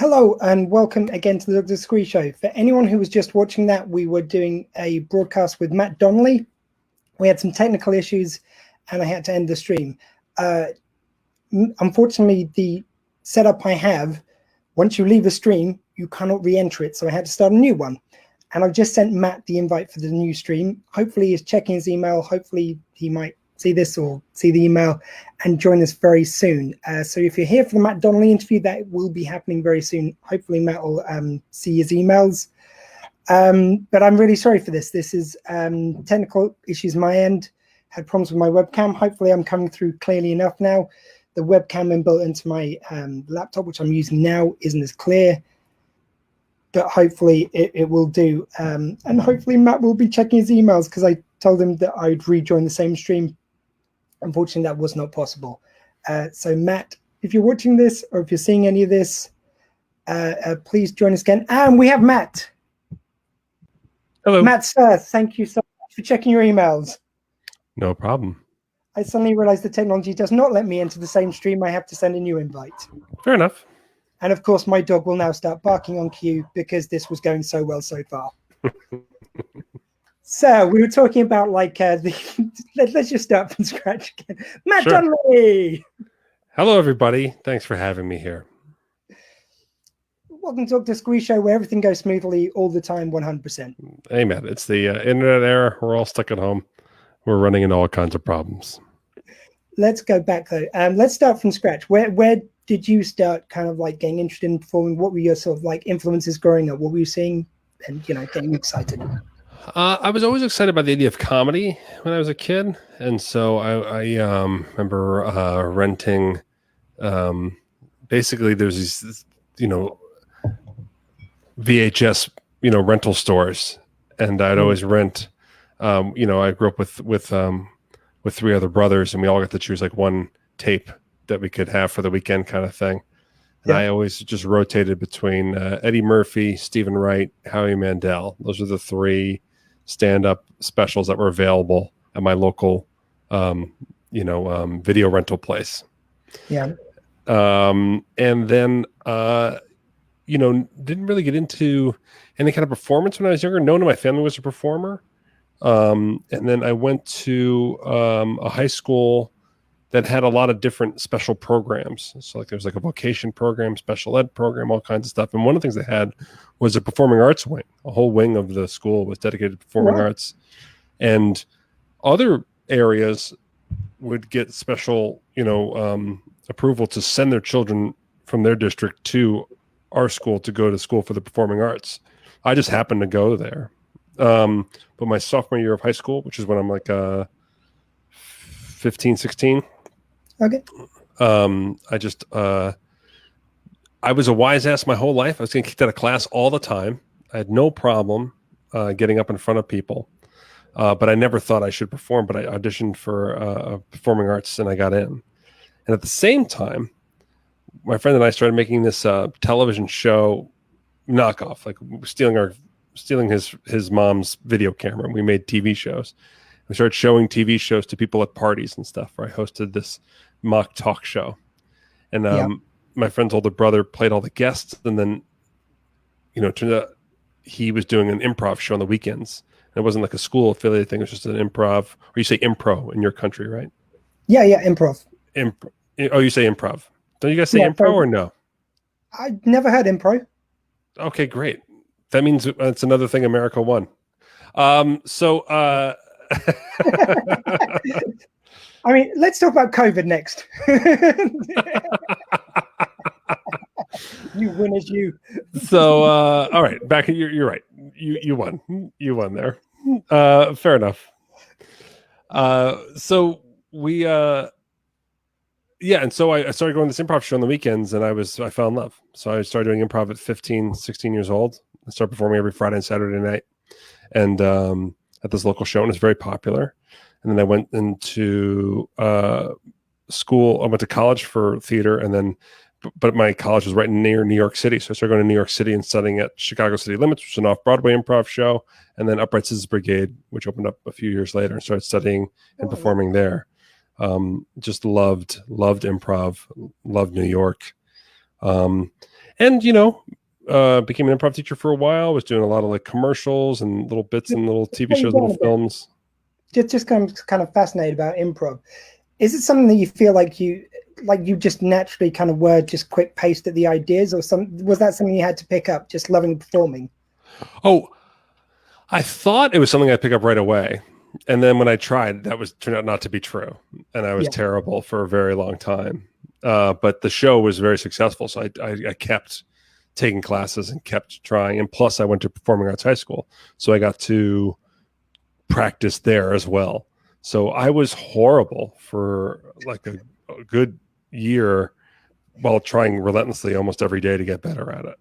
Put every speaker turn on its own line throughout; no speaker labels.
Hello and welcome again to the Squee Show. For anyone who was just watching that, we were doing a broadcast with Matt Donnelly. We had some technical issues and I had to end the stream. Unfortunately, the setup I have, once you leave a stream, you cannot re-enter it. So I had to start a new one. And I've just sent Matt the invite for the new stream. Hopefully he's checking his email. Hopefully he might see this or see the email and join us very soon. So if you're here for the Matt Donnelly interview, that will be happening very soon. Hopefully Matt will see his emails. But I'm really sorry for this. This is technical issues my end. Had problems with my webcam. Hopefully I'm coming through clearly enough now. The webcam inbuilt into my laptop, which I'm using now, isn't as clear. But hopefully it will do. And hopefully Matt will be checking his emails because I told him that I'd rejoin the same stream. Unfortunately, that was not possible. So Matt, if you're watching this or if you're seeing any of this, please join us again. And we have Matt.
Hello.
Matt, sir, thank you so much for checking your emails.
No problem.
I suddenly realized the technology does not let me enter the same stream. I have to send a new invite.
Fair enough.
And of course, my dog will now start barking on cue because this was going so well so far. So we were talking about like let's just start from scratch again. Matt Donnelly.
Hello, everybody. Thanks for having me here.
Welcome to the Squee Show, where everything goes smoothly all the time, 100%.
Amen. It's the internet era. We're all stuck at home. We're running into all kinds of problems.
Let's go back though. Let's start from scratch. Where did you start kind of like getting interested in performing? What were your sort of like influences growing up? What were you seeing and, getting excited?
I was always excited about the idea of comedy when I was a kid. And so I remember renting, basically there's these, VHS, rental stores. And I'd always rent, I grew up with three other brothers and we all got to choose like one tape that we could have for the weekend kind of thing. And I always just rotated between Eddie Murphy, Stephen Wright, Howie Mandel. Those are the three stand-up specials that were available at my local, video rental place. Yeah. And then, didn't really get into any kind of performance when I was younger. No one in my family was a performer. And then I went to a high school that had a lot of different special programs. So like there's like a vocation program, special ed program, all kinds of stuff. And one of the things they had was a performing arts wing. A whole wing of the school was dedicated to performing arts. And other areas would get special, approval to send their children from their district to our school to go to school for the performing arts. I just happened to go there. But my sophomore year of high school, which is when I'm like 15, 16.
Okay.
I was a wise ass my whole life. I was getting kicked out of class all the time. I had no problem getting up in front of people. But I never thought I should perform, but I auditioned for performing arts and I got in. And at the same time, my friend and I started making this television show knockoff, like stealing his mom's video camera. We made TV shows. We started showing TV shows to people at parties and stuff, where I hosted this mock talk show. And my friend's older brother played all the guests. And then, it turned out he was doing an improv show on the weekends. And it wasn't like a school affiliate thing. It was just an improv, or you say impro in your country, right?
Yeah, improv.
Oh, you say improv. Don't you guys say improv or no?
I never heard improv.
Okay, great. That means it's another thing America won.
I mean, let's talk about COVID next. You win as you.
So, all right, back. You're right. You won. You won there. Fair enough. So we, and so I started going to this improv show on the weekends, and I fell in love. So I started doing improv at 15, 16 years old. I started performing every Friday and Saturday night, and at this local show, and it's very popular. And then I went into school. I went to college for theater, and then, but my college was right near New York City, so I started going to New York City and studying at Chicago City Limits, which is an off-Broadway improv show, and then Upright Citizens Brigade, which opened up a few years later, and started studying and performing there. Just loved improv, loved New York. And became an improv teacher for a while. Was doing a lot of like commercials and little bits and little TV shows, little films.
Just kind of fascinated about improv. Is it something that you feel like you just naturally kind of were just quick paced at the ideas, or was that something you had to pick up, just loving performing?
Oh, I thought it was something I'd pick up right away. And then when I tried, turned out not to be true. And I was terrible for a very long time. But the show was very successful. So I kept taking classes and kept trying. And plus I went to performing arts high school. So I got to practice there as well. So I was horrible for like a good year while trying relentlessly almost every day to get better at it.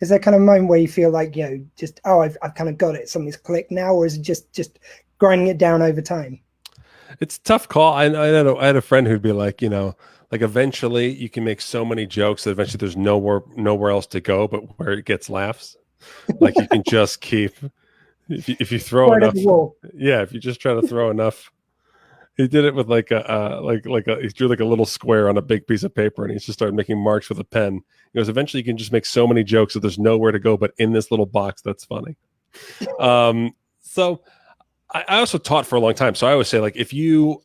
Is there kind of a moment where you feel like, just, I've kind of got it, something's clicked now, or is it just grinding it down over time?
It's a tough call. I had a friend who'd be like, like eventually you can make so many jokes that eventually there's nowhere else to go but where it gets laughs. Like you can just keep, if you throw enough, if you just try to throw enough. He did it with he drew like a little square on a big piece of paper, and he just started making marks with a pen. He goes, eventually you can just make so many jokes that there's nowhere to go but in this little box that's funny. So I also taught for a long time. So I always say, like, if you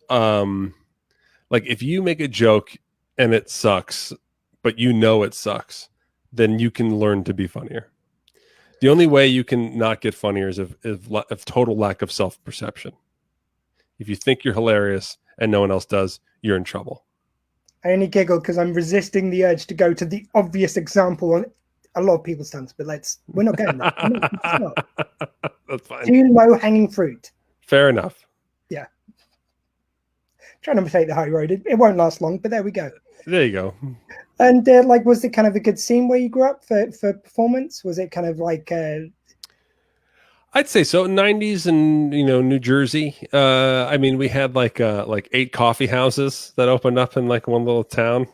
make a joke and it sucks, but it sucks, then you can learn to be funnier. The only way you can not get funnier is if total lack of self-perception. If you think you're hilarious and no one else does, you're in trouble.
I only giggle because I'm resisting the urge to go to the obvious example on a lot of people's tongues, but we're not going there. No, it's not.
That's fine.
Too low-hanging fruit.
Fair enough.
Yeah. Trying to take the high road. It won't last long, but there we go.
There you go.
And was it kind of a good scene where you grew up for performance? Was it kind of like...
I'd say so. 90s and New Jersey. We had like 8 coffee houses that opened up in like one little town.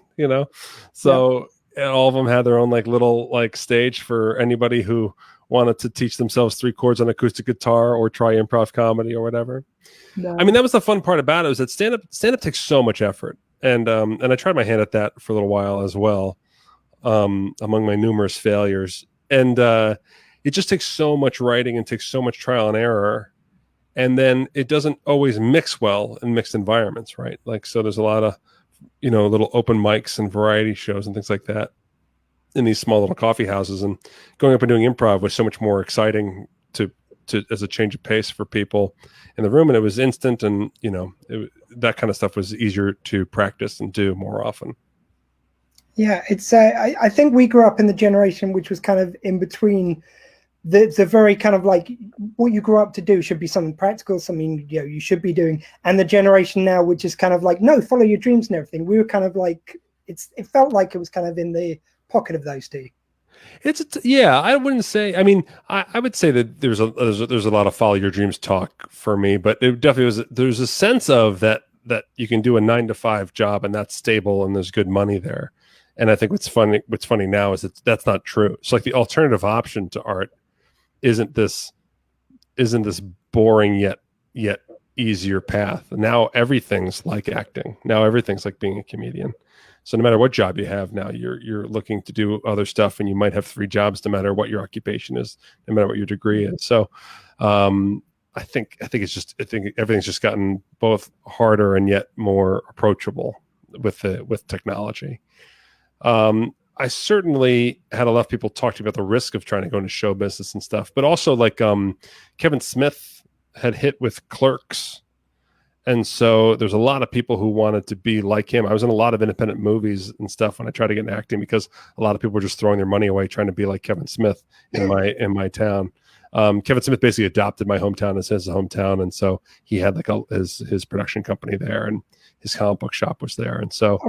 So all of them had their own like little like stage for anybody who wanted to teach themselves 3 chords on acoustic guitar or try improv comedy or whatever. No. That was the fun part about it, was that stand up takes so much effort, and I tried my hand at that for a little while as well, among my numerous failures, and it just takes so much writing and takes so much trial and error. And then it doesn't always mix well in mixed environments, right? Like, so there's a lot of, little open mics and variety shows and things like that in these small little coffee houses. And going up and doing improv was so much more exciting to as a change of pace for people in the room. And it was instant, and, that kind of stuff was easier to practice and do more often.
Yeah, it's, I think we grew up in the generation which was kind of in between the very kind of like what you grew up to do should be something practical, something you should be doing, and the generation now which is kind of like, no, follow your dreams and everything. We were kind of like, it felt like it was kind of in the pocket of those two.
I wouldn't say, I would say that there's a lot of follow your dreams talk for me, but it definitely there's a sense of that you can do a 9-to-5 job and that's stable and there's good money there. And I think what's funny now is that's not true. It's like the alternative option to art isn't this boring yet easier path. Now everything's like acting. Now everything's like being a comedian. So no matter what job you have now, you're looking to do other stuff, and you might have 3 jobs no matter what your occupation is, no matter what your degree is. So I think everything's just gotten both harder and yet more approachable with technology. I certainly had a lot of people talk to me about the risk of trying to go into show business and stuff, but also like Kevin Smith had hit with Clerks. And so there's a lot of people who wanted to be like him. I was in a lot of independent movies and stuff when I tried to get into acting, because a lot of people were just throwing their money away trying to be like Kevin Smith in my town. Kevin Smith basically adopted my hometown as his hometown, and so he had like his production company there, and his comic book shop was there, and so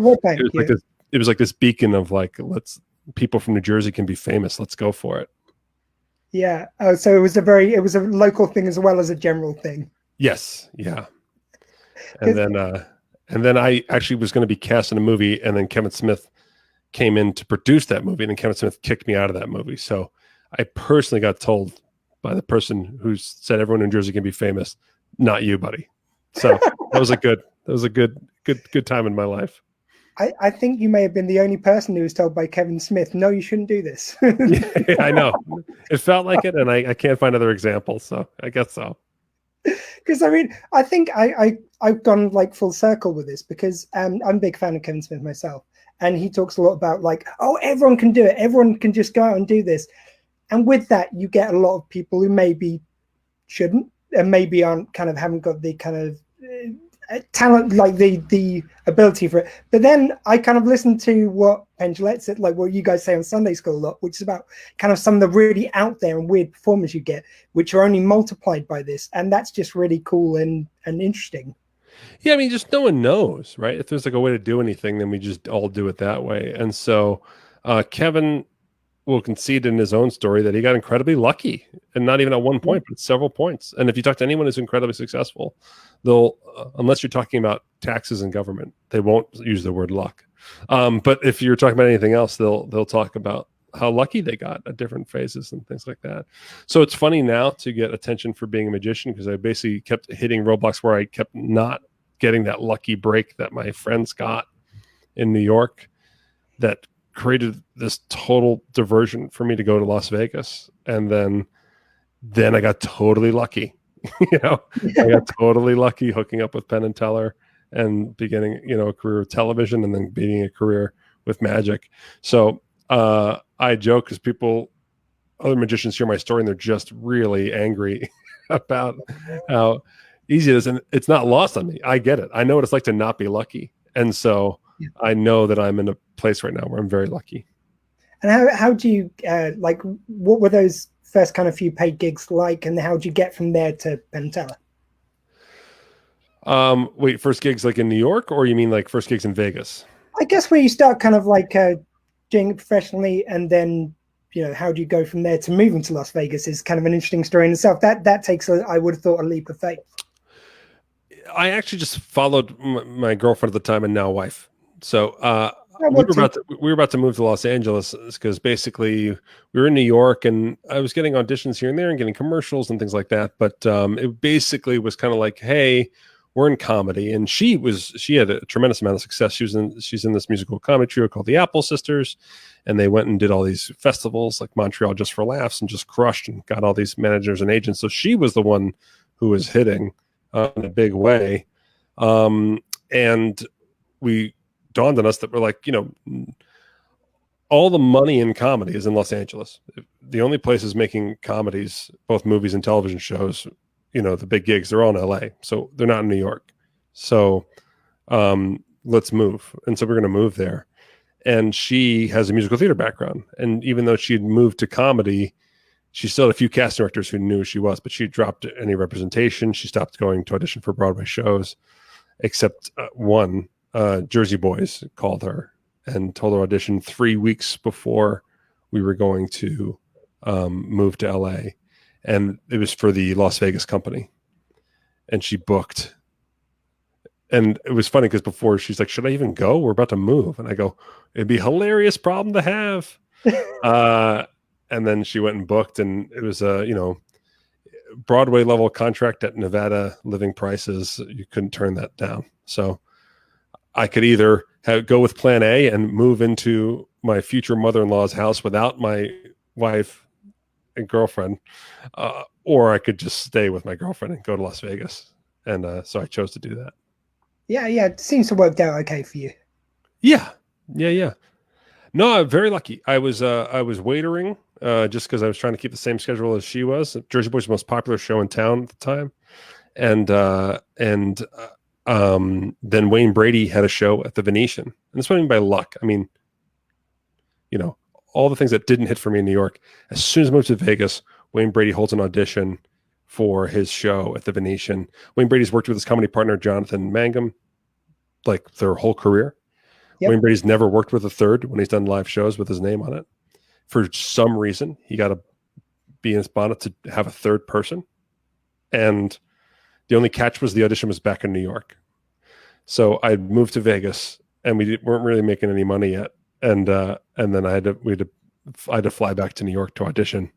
it was like this beacon of like, people from New Jersey can be famous. Let's go for it.
Yeah. Oh, so it was a local thing as well as a general thing.
Yes. Yeah. And then I actually was going to be cast in a movie, and then Kevin Smith came in to produce that movie, and then Kevin Smith kicked me out of that movie. So I personally got told by the person who said everyone in New Jersey can be famous, not you, buddy. So that was a good time in my life.
I think you may have been the only person who was told by Kevin Smith, no, you shouldn't do this.
Yeah, I know. It felt like it, and I can't find other examples, so I guess so.
Because I mean, I think I've gone like full circle with this because I'm a big fan of Kevin Smith myself, and he talks a lot about like, oh, everyone can do it, everyone can just go out and do this, and with that, you get a lot of people who maybe shouldn't and maybe aren't kind of haven't got the kind of talent, like the ability for it. But then I kind of listen to what Penn Teller said, like what you guys say on Sunday School a lot, which is about kind of some of the really out there and weird performers you get, which are only multiplied by this, and that's just really cool and interesting.
Yeah, I mean, just no one knows, right? If there's like a way to do anything, then we just all do it that way. And so Kevin will concede in his own story that he got incredibly lucky, and not even at one point, but several points. And if you talk to anyone who's incredibly successful, they'll, unless you're talking about taxes and government, they won't use the word luck. But if you're talking about anything else, they'll talk about how lucky they got at different phases and things like that. So it's funny now to get attention for being a magician, because I basically kept hitting roadblocks where I kept not getting that lucky break that my friends got in New York that created this total diversion for me to go to Las Vegas. And then I got totally lucky. I got totally lucky hooking up with Penn and Teller and beginning, a career with television, and then beginning a career with magic. So I joke because other magicians hear my story and they're just really angry about how easy it is. And it's not lost on me. I get it. I know what it's like to not be lucky. And so I know that I'm in a place right now where I'm very lucky.
And how do you like? What were those first kind of few paid gigs like, and how did you get from there to Penn Teller?
Wait, first gigs like in New York, or you mean like first gigs in Vegas?
I guess where you start kind of like doing it professionally, and then how do you go from there to moving to Las Vegas is kind of an interesting story in itself. That takes I would have thought a leap of faith.
I actually just followed my girlfriend at the time and now wife. So we were about to move to Los Angeles because basically we were in New York, and I was getting auditions here and there and getting commercials and things like that. But it basically was kind of like, hey, we're in comedy, and she had a tremendous amount of success. She's in this musical comedy trio called the Apple Sisters, and they went and did all these festivals like Montreal Just for Laughs and just crushed and got all these managers and agents. So she was the one who was hitting in a big way. And we dawned on us that we're like, all the money in comedy is in Los Angeles. The only places making comedies, both movies and television shows, the big gigs, they're all in LA. So they're not in New York. So let's move. And so we're going to move there. And she has a musical theater background. And even though she'd moved to comedy, she still had a few cast directors who knew who she was, but she dropped any representation. She stopped going to audition for Broadway shows, except one. Jersey Boys called her and told her to audition 3 weeks before we were going to move to LA. And it was for the Las Vegas company. And she booked. And it was funny because before she's like, should I even go? We're about to move. And I go, it'd be a hilarious problem to have. And then she went and booked, and it was a, Broadway level contract at Nevada living prices. You couldn't turn that down. So I could either go with plan A and move into my future mother-in-law's house without my wife and girlfriend, or I could just stay with my girlfriend and go to Las Vegas. And so I chose to do that.
Yeah. It seems to work out okay for you.
Yeah. No, I'm very lucky. I was waitering just because I was trying to keep the same schedule as she was. Jersey Boys was the most popular show in town at the time, and then Wayne Brady had a show at the Venetian. And that's what I mean by luck. I mean, all the things that didn't hit for me in New York. As soon as I moved to Vegas, Wayne Brady holds an audition for his show at the Venetian. Wayne Brady's worked with his comedy partner Jonathan Mangum like their whole career. Yep. Wayne Brady's never worked with a third when he's done live shows with his name on it. For some reason, he got to be in his bonnet to have a third person. And the only catch was the audition was back in New York. So I moved to Vegas, and we weren't really making any money yet. And then I had to fly back to New York to audition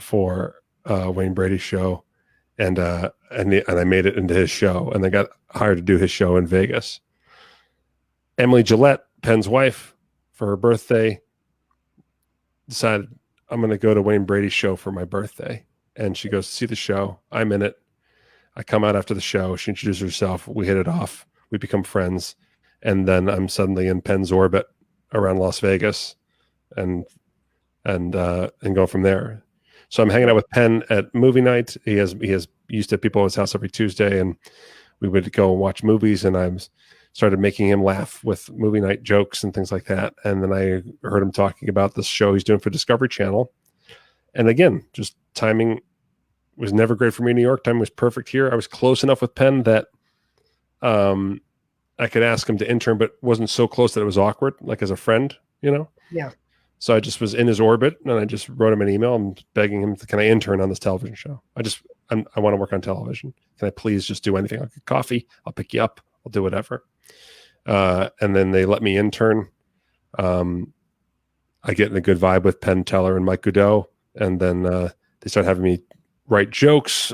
for Wayne Brady's show, and I made it into his show, and I got hired to do his show in Vegas. Emily Gillette, Penn's wife, for her birthday, decided I'm going to go to Wayne Brady's show for my birthday. And she goes to see the show. I'm in it. I come out after the show. She introduces herself. We hit it off. We become friends. And then I'm suddenly in Penn's orbit around Las Vegas and go from there. So I'm hanging out with Penn at movie night. He used to have people at his house every Tuesday, and we would go and watch movies, and I started making him laugh with movie night jokes and things like that. And then I heard him talking about this show he's doing for Discovery Channel. And again, just timing was never great for me in New York. Time was perfect here. I was close enough with Penn that I could ask him to intern, but wasn't so close that it was awkward, like as a friend, you know?
Yeah.
So I just was in his orbit, and I just wrote him an email and begging him, can I intern on this television show? I want to work on television. Can I please just do anything? I'll get coffee. I'll pick you up. I'll do whatever. And then they let me intern. I get in a good vibe with Penn Teller and Mike Godot. And then they start having me write jokes.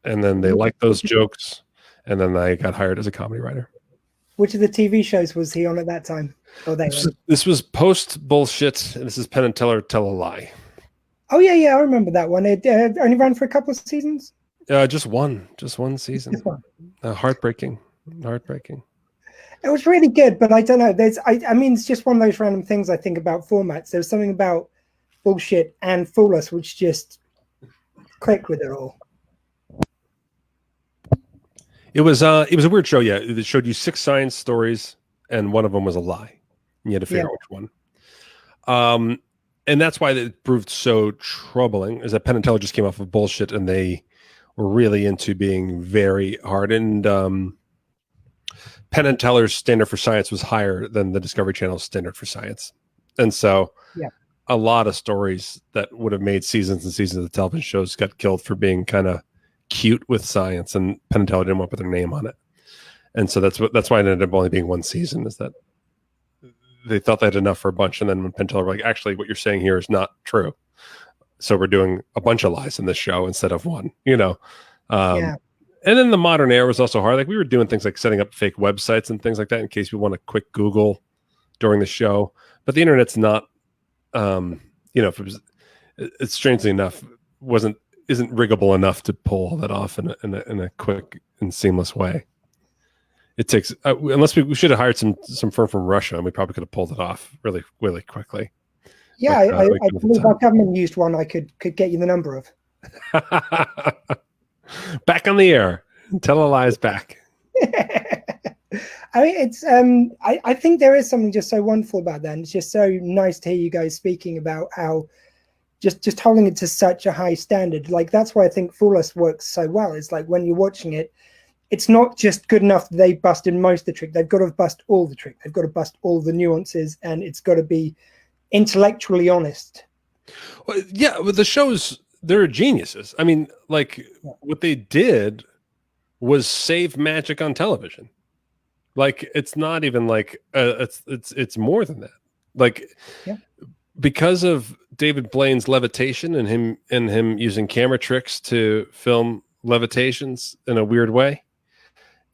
And then they like those jokes. And then I got hired as a comedy writer.
Which of the TV shows was he on at that time?
This was post bullshit. This is Penn and Teller Tell a Lie.
Oh yeah, I remember that one. It only ran for a couple of seasons.
Just one season.
Just one.
Heartbreaking.
It was really good, but I don't know. I mean, it's just one of those random things I think about formats. There's something about Bullshit and Fool Us which just clicked with it all.
It was a weird show. Yeah, it showed you 6 science stories, and one of them was a lie. And you had to figure out which one. And that's why it proved so troubling, is that Penn and Teller just came off of Bullshit, and they were really into being very hard. And Penn and Teller's standard for science was higher than the Discovery Channel's standard for science. And so a lot of stories that would have made seasons and seasons of the television shows got killed for being kind of cute with science, and Penn and Teller didn't want to put their name on it. And so that's why it ended up only being one season, is that they thought they had enough for a bunch. And then when Penn and Teller were like, actually, what you're saying here is not true. So we're doing a bunch of lies in this show instead of one, you know? And then the modern era was also hard. Like, we were doing things like setting up fake websites and things like that in case we want a quick Google during the show. But the internet's not, if it's strangely enough, isn't riggable enough to pull all that off in a quick and seamless way. It takes, unless we should have hired some firm from Russia, and we probably could have pulled it off really, really quickly.
Yeah, I believe our government used one I could get you the number of.
Back on the air. Tell a Lie's back.
I mean, it's I think there is something just so wonderful about that, and it's just so nice to hear you guys speaking about how just holding it to such a high standard. Like, that's why I think Fool Us works so well. It's like, when you're watching it, it's not just good enough that they busted most of the trick. They've got to bust all the trick. They've got to bust all the nuances, and it's got to be intellectually honest.
Well, yeah, but the shows, they're geniuses. I mean, like, what they did was save magic on television. Like, it's not even like it's more than that. Like, because of David Blaine's levitation and him using camera tricks to film levitations in a weird way,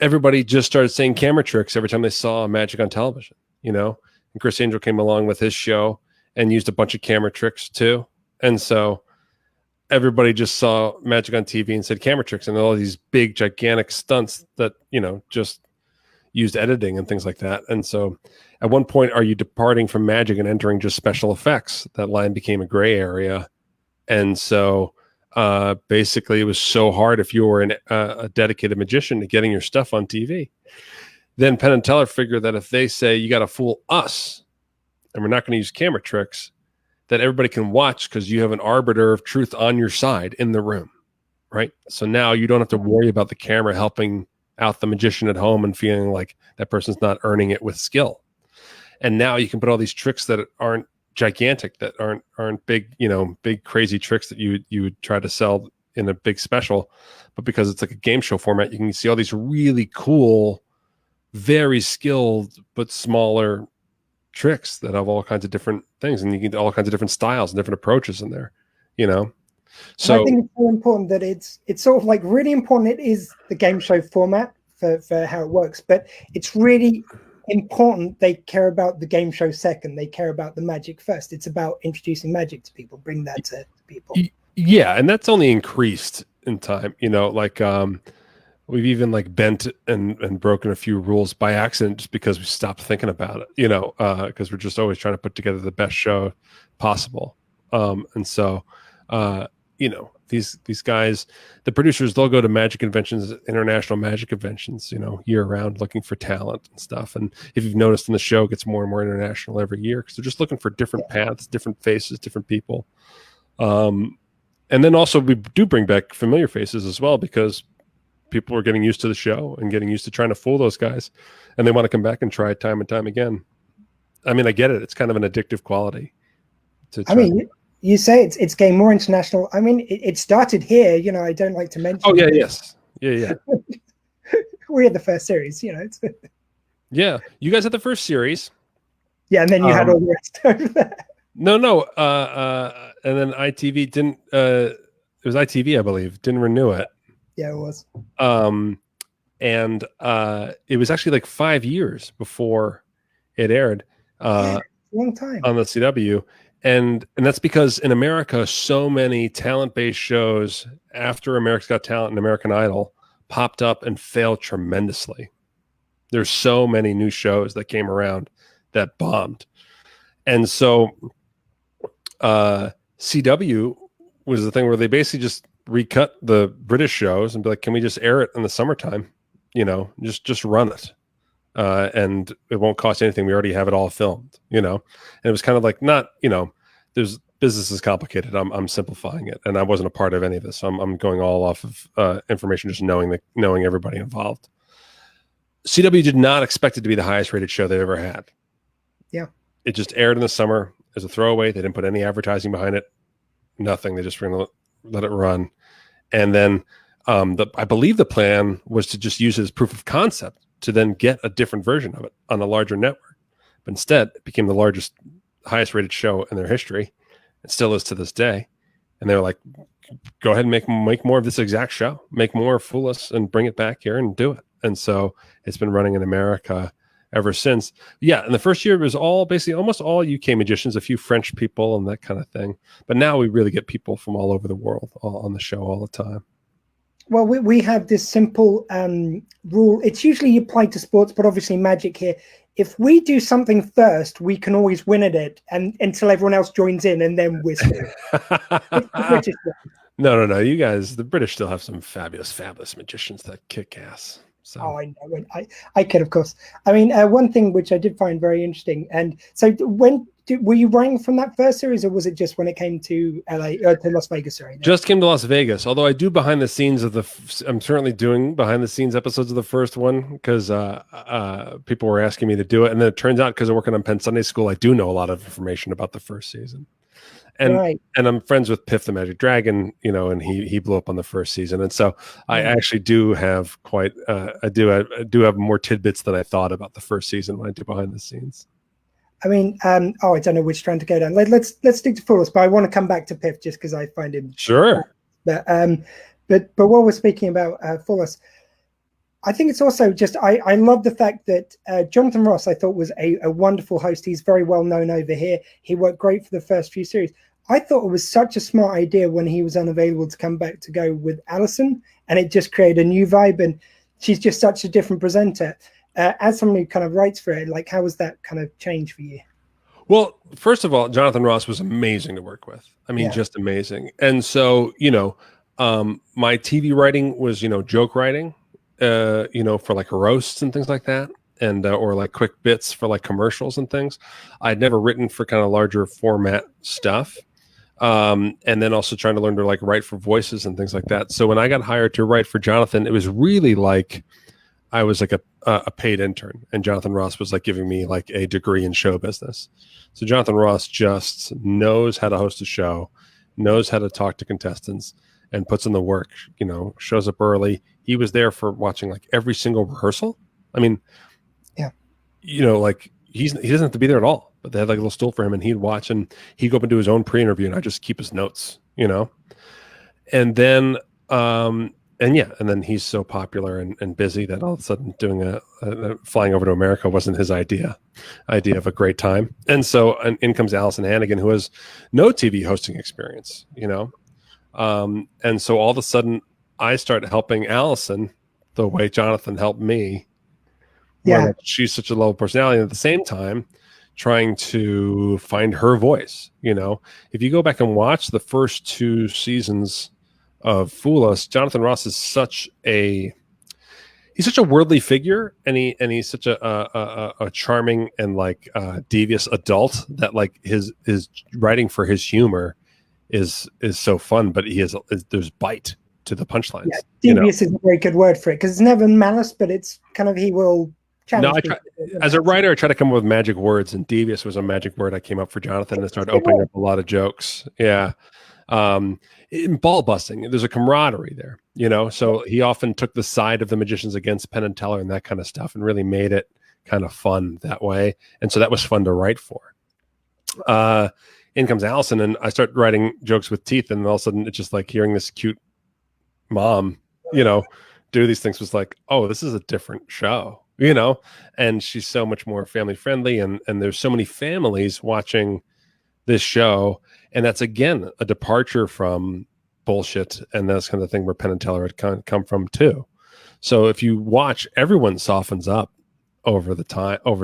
everybody just started saying camera tricks every time they saw magic on television, you know? And Chris Angel came along with his show and used a bunch of camera tricks too. And so everybody just saw magic on TV and said camera tricks, and all these big, gigantic stunts that, just used editing and things like that. And so at one point, are you departing from magic and entering just special effects? That line became a gray area. And so basically, it was so hard if you were a dedicated magician to getting your stuff on TV. Then Penn and Teller figured that if they say you got to fool us and we're not going to use camera tricks, that everybody can watch because you have an arbiter of truth on your side in the room, right? So now you don't have to worry about the camera helping out the magician at home and feeling like that person's not earning it with skill. And now you can put all these tricks that aren't gigantic, that aren't big, big crazy tricks that you would try to sell in a big special, but because it's like a game show format, you can see all these really cool, very skilled but smaller tricks that have all kinds of different things, and you get all kinds of different styles and different approaches in there, So
I think it's so important that it's sort of like really important. It is the game show format for how it works, but it's really important. They care about the game show second. They care about the magic first. It's about introducing magic to people, bring that to people.
Yeah, and that's only increased in time. We've even like bent and broken a few rules by accident just because we stopped thinking about it, because we're just always trying to put together the best show possible. And so, these guys, the producers, they'll go to magic conventions, international magic conventions, year round, looking for talent and stuff. And if you've noticed in the show, it gets more and more international every year because they're just looking for different paths, different faces, different people. And then also we do bring back familiar faces as well because people are getting used to the show and getting used to trying to fool those guys, and they want to come back and try it time and time again. I mean, I get it. It's kind of an addictive quality.
You say it's getting more international. I mean, it started here. I don't like to mention.
Oh yeah, yes, yeah.
We had the first series.
Yeah, you guys had the first series.
Yeah, and then you had all the rest over there.
No. And then ITV didn't. It was ITV, I believe, didn't renew it.
Yeah, it was.
And it was actually like 5 years before it aired.
Long time
on the CW, and that's because in America, so many talent-based shows after America's Got Talent and American Idol popped up and failed tremendously. There's so many new shows that came around that bombed, and so CW was the thing where they basically just recut the British shows and be like, can we just air it in the summertime? Just run it. And it won't cost anything. We already have it all filmed, and it was kind of like there's business is complicated. I'm simplifying it. And I wasn't a part of any of this. So I'm going all off of information, just knowing everybody involved. CW did not expect it to be the highest rated show they've ever had.
Yeah. It
just aired in the summer as a throwaway. They didn't put any advertising behind it. Nothing. They just were going to let it run. And then I believe the plan was to just use it as proof of concept to then get a different version of it on a larger network. But instead, it became the largest, highest rated show in their history. It still is to this day. And they were like, go ahead and make more of this exact show. Make more, fool us, and bring it back here and do it. And so it's been running in America ever since. Yeah, in the first year, it was almost all UK magicians, a few French people and that kind of thing. But now we really get people from all over the world on the show all the time.
Well, we have this simple rule. It's usually applied to sports, but obviously magic here. If we do something first, we can always win at it, and until everyone else joins in, and then we're screwed.
No. You guys, the British still have some fabulous magicians that kick ass. So.
Oh, I know. I kid, of course. I mean, one thing which I did find very interesting, and so were you writing from that first series, or was it just when it came to LA, to Las Vegas? Sorry,
just came to Las Vegas. Although I do behind the scenes I'm certainly doing behind the scenes episodes of the first one because people were asking me to do it, and then it turns out because I'm working on Penn Sunday School, I do know a lot of information about the first season. And I'm friends with Piff the Magic Dragon, and he blew up on the first season, and so I actually do have I do have more tidbits than I thought about the first season when I do behind the scenes.
I mean, I don't know which strand to go down. Let's stick to Fullest, but I want to come back to Piff just because I find him
sure.
But while we're speaking about Fullest, I think it's also just I love the fact that Jonathan Ross I thought was a wonderful host. He's very well known over here. He worked great for the first few series. I thought it was such a smart idea when he was unavailable to come back to go with Alison, and it just created a new vibe. And she's just such a different presenter. As someone who kind of writes for it, like how was that kind of change for you?
Well, first of all, Jonathan Ross was amazing to work with. I mean, just amazing. And so, my TV writing was, joke writing, for like roasts and things like that. And, or like quick bits for like commercials and things. I'd never written for kind of larger format stuff. And then also trying to learn to like write for voices and things like that. So when I got hired to write for Jonathan, it was really like, I was like a paid intern, and Jonathan Ross was like giving me like a degree in show business. So Jonathan Ross just knows how to host a show, knows how to talk to contestants, and puts in the work, shows up early. He was there for watching like every single rehearsal. I mean, like he doesn't have to be there at all, but they had like a little stool for him, and he'd watch, and he'd go up and do his own pre-interview, and I just keep his notes, And then, and then he's so popular and busy that all of a sudden doing a flying over to America wasn't his idea of a great time. And so in comes Allison Hannigan, who has no TV hosting experience, and so all of a sudden I start helping Allison the way Jonathan helped me.
Yeah,
she's such a low personality, and at the same time trying to find her voice. If you go back and watch the first 2 seasons of Fool Us, Jonathan Ross is such a worldly figure, and he's such a charming and devious adult that his writing for his humor is so fun, but there's bite to the punchlines.
Yeah, devious is a very good word for it, because it's never malice, but it's kind of, he will challenge people.
As a writer, I try to come up with magic words, and devious was a magic word I came up for Jonathan and started opening up a lot of jokes. Yeah. In ball busting, there's a camaraderie there, so he often took the side of the magicians against Penn and Teller and that kind of stuff, and really made it kind of fun that way. And so that was fun to write for. In comes Allison, and I start writing jokes with teeth, and all of a sudden it's just like hearing this cute mom, do these things was like, oh, this is a different show, and she's so much more family friendly, and there's so many families watching this show. And that's, again, a departure from bullshit. And that's kind of the thing where Penn and Teller had come from too. So if you watch, everyone softens up over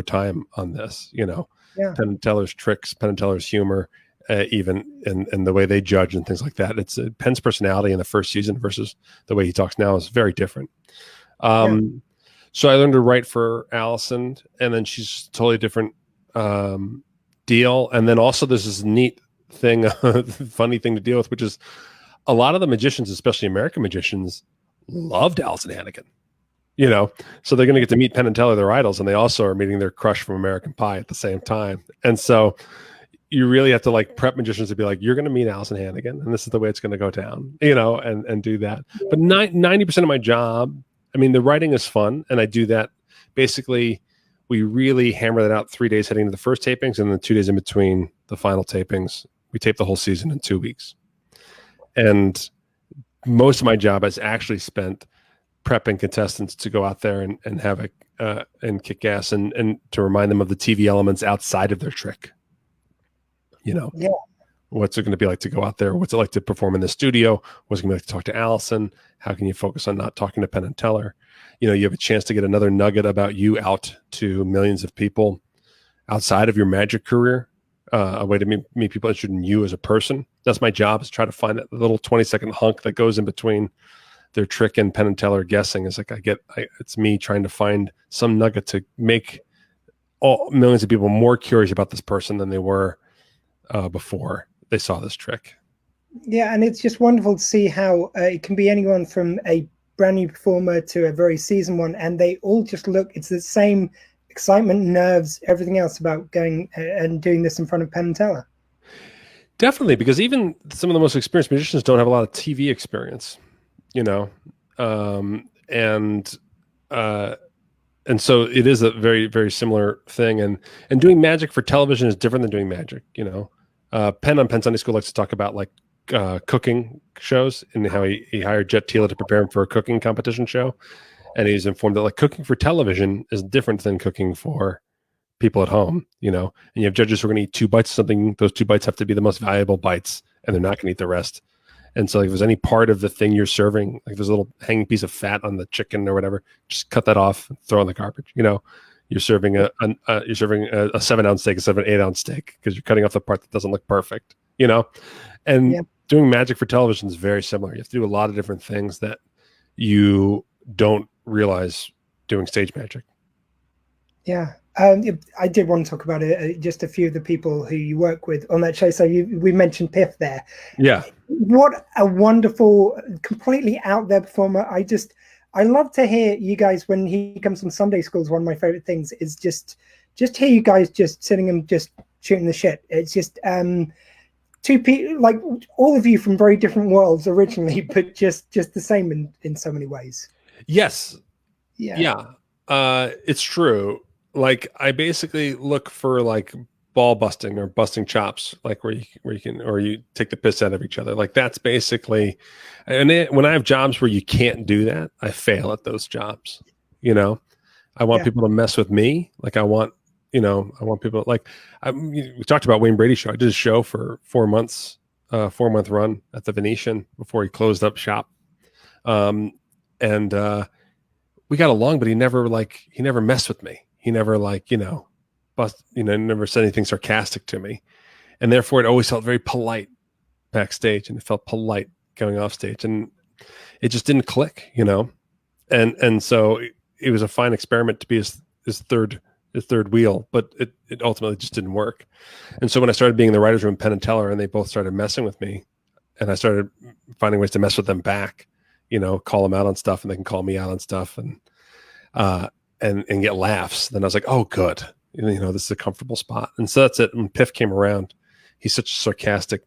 time on this, Penn and Teller's tricks, Penn and Teller's humor, even in the way they judge and things like that. It's Penn's personality in the first season versus the way he talks now is very different. So I learned to write for Allison, and then she's totally different deal. And then also there's this neat thing, funny thing to deal with, which is a lot of the magicians, especially American magicians, loved Allison Hannigan. So they're going to get to meet Penn and Teller, their idols, and they also are meeting their crush from American Pie at the same time. And so you really have to prep magicians to be like, you're going to meet Allison Hannigan, and this is the way it's going to go down, and do that. But 90% of my job, the writing is fun, and I do that. Basically, we really hammer that out 3 days heading to the first tapings, and then 2 days in between the final tapings. We tape the whole season in 2 weeks. And most of my job is actually spent prepping contestants to go out there and have and kick ass, and to remind them of the TV elements outside of their trick. What's it going to be like to go out there? What's it like to perform in the studio? What's it going to be like to talk to Allison? How can you focus on not talking to Penn and Teller? You have a chance to get another nugget about you out to millions of people outside of your magic career. A way to meet people interested in you as a person. That's my job, is try to find that little 20-second hunk that goes in between their trick and Penn and Teller guessing. It's like it's me trying to find some nugget to make millions of people more curious about this person than they were before they saw this trick.
Yeah, and it's just wonderful to see how it can be anyone from a brand new performer to a very seasoned one, and they all just look, it's the same excitement, nerves, everything else about going and doing this in front of Penn and Teller.
Definitely, because even some of the most experienced magicians don't have a lot of TV experience, and so it is a very, very similar thing. And doing magic for television is different than doing magic. Penn on Penn Sunday School likes to talk about cooking shows, and how he hired Jet Tila to prepare him for a cooking competition show. And he's informed that cooking for television is different than cooking for people at home, and you have judges who are going to eat 2 bites of something. Those 2 bites have to be the most valuable bites, and they're not going to eat the rest. And so if there's any part of the thing you're serving, there's a little hanging piece of fat on the chicken or whatever, just cut that off and throw in the garbage. You're serving a 7-ounce steak instead of an 8-ounce steak, because you're cutting off the part that doesn't look perfect, and doing magic for television is very similar. You have to do a lot of different things that you don't realize doing stage magic.
Yeah. I did want to talk about it, just a few of the people who you work with on that show. So we mentioned Piff there.
Yeah.
What a wonderful, completely out there performer. I love to hear you guys when he comes from Sunday schools. One of my favorite things is just hear you guys just sitting and just shooting the shit. It's just 2 people, all of you from very different worlds originally, but just the same in so many ways.
Yes.
Yeah.
It's true. I basically look for ball busting or busting chops, like where you can, or you take the piss out of each other. Like that's basically, when I have jobs where you can't do that, I fail at those jobs. You know, I want people to mess with me. Like I want people like, we talked about Wayne Brady's show. I did a show for 4 months, 4-month run at the Venetian before he closed up shop. And we got along, but he never messed with me. He never never said anything sarcastic to me. And therefore it always felt very polite backstage, and it felt polite going off stage, and it just didn't click, and so it was a fine experiment to be his third wheel, but it ultimately just didn't work. And so when I started being in the writer's room, Penn and Teller, and they both started messing with me, and I started finding ways to mess with them back, call them out on stuff, and they can call me out on stuff, and get laughs. Then I was like, oh, good. This is a comfortable spot. And so that's it. When Piff came around, he's such a sarcastic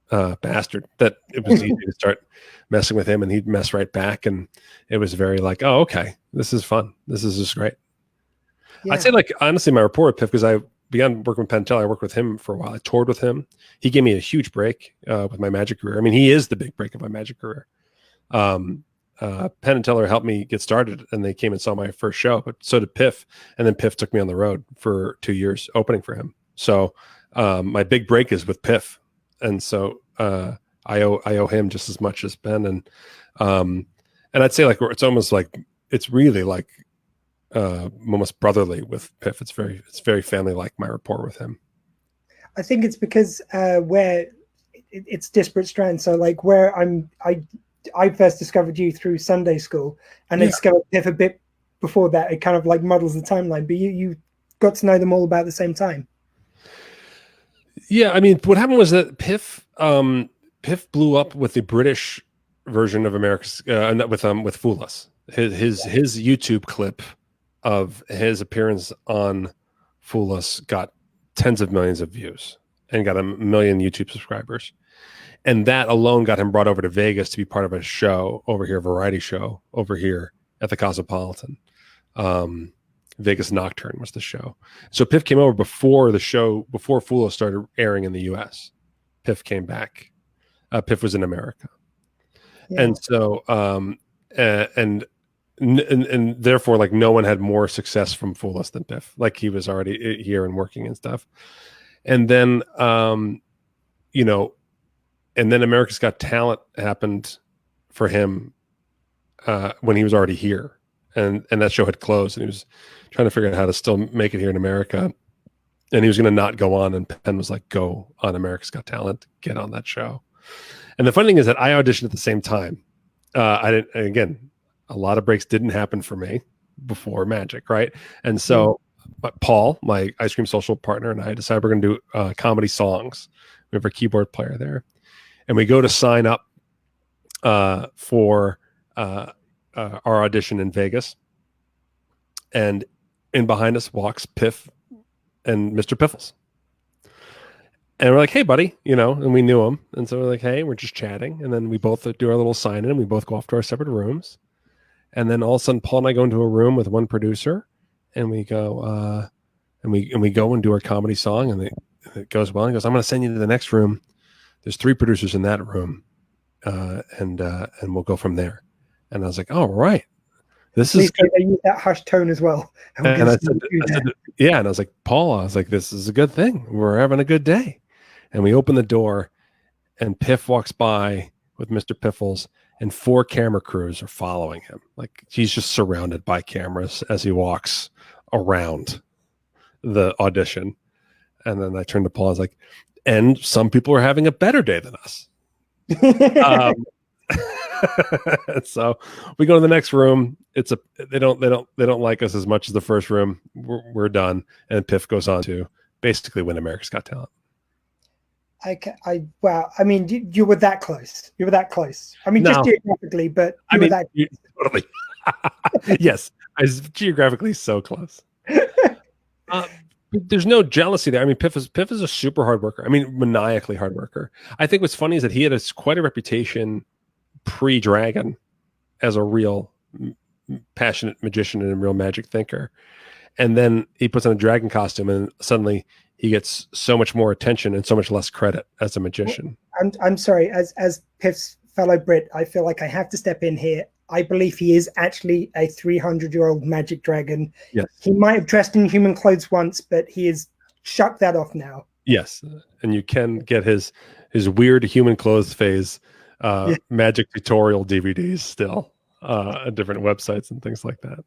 bastard that it was easy to start messing with him, and he'd mess right back. And it was very like, oh, okay, this is fun. This is just great. Yeah. I'd say, like, honestly, my rapport with Piff, because I began working with Penn Teller, I worked with him for a while. I toured with him. He gave me a huge break with my Magic career. I mean, he is the big break of my Magic career. Penn and Teller helped me get started, and they came and saw my first show, but so did Piff. And then Piff took me on the road for 2 years opening for him. So my big break is with Piff. And so I owe him just as much as Penn. And I'd say like it's really like almost brotherly with Piff. It's very family like, my rapport with him.
I think it's because where it's disparate strands. So like where I first discovered you through Sunday school, and I discovered Piff a bit before that. It kind of like muddles the timeline, but you got to know them all about the same time.
Yeah, I mean, what happened was that Piff blew up with the British version of America's with Fool Us. His YouTube clip of his appearance on Fool Us got tens of millions of views and got 1 million YouTube subscribers. And that alone got him brought over to Vegas to be part of a show over here, a variety show over here at the Cosmopolitan. Vegas Nocturne was the show. So Piff came over before Fool Us started airing in the US. Piff came back. Piff was in America. Yeah. And so, and therefore, like, no one had more success from Fool Us than Piff. Like, he was already here and working and stuff. And then, and then America's Got Talent happened for him when he was already here, and that show had closed, and he was trying to figure out how to still make it here in America. And he was going to not go on, and Penn was like, "Go on America's Got Talent, get on that show." And the funny thing is that I auditioned at the same time. I didn't. Again, a lot of breaks didn't happen for me before Magic, right? And so, but Paul, my ice cream social partner, and I decided we're going to do comedy songs. We have a keyboard player there. And we go to sign up for our audition in Vegas. And in behind us walks Piff and Mr. Piffles. And we're like, "Hey, buddy," and we knew him. And so we're like, "Hey," we're just chatting. And then we both do our little sign in, and we both go off to our separate rooms. And then all of a sudden, Paul and I go into a room with one producer, and we go, and we go and do our comedy song, and it goes well. And he goes, "I'm going to send you to the next room. There's 3 producers in that room, and we'll go from there." And I was like, "Oh, right, this is."
They use that hushed tone as well.
And I said, "Yeah," and I was like, "Paul, I was like, this is a good thing. We're having a good day." And we open the door, and Piff walks by with Mr. Piffles, and 4 camera crews are following him. Like, he's just surrounded by cameras as he walks around the audition. And then I turned to Paul. I was like, "And some people are having a better day than us." So we go to the next room. They don't like us as much as the first room. We're done, and Piff goes on to basically win America's Got Talent.
Wow. I mean, you were that close. You were that close. I mean, just geographically, but you were that close.
Totally. Yes, I was geographically so close. There's no jealousy there. I mean, Piff is a super hard worker. I mean, maniacally hard worker. I think what's funny is that he had quite a reputation pre-Dragon as a real passionate magician and a real magic thinker. And then he puts on a dragon costume, and suddenly he gets so much more attention and so much less credit as a magician.
I'm sorry, as Piff's fellow Brit, I feel like I have to step in here. I believe he is actually a 300-year-old magic dragon.
Yes.
He might have dressed in human clothes once, but he has shut that off now.
Yes, and you can get his weird human clothes phase magic tutorial DVDs still at different websites and things like that.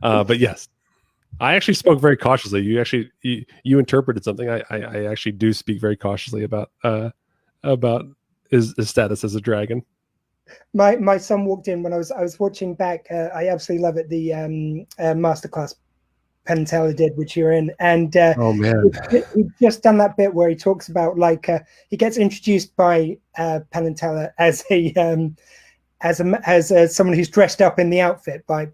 But yes, I actually spoke very cautiously. You interpreted something. I actually do speak very cautiously about his status as a dragon.
My son walked in when I was watching back. I absolutely love it. The masterclass Penn Teller did, which you're in, and
oh man,
he'd just done that bit where he talks about like he gets introduced by Penn Teller as someone who's dressed up in the outfit by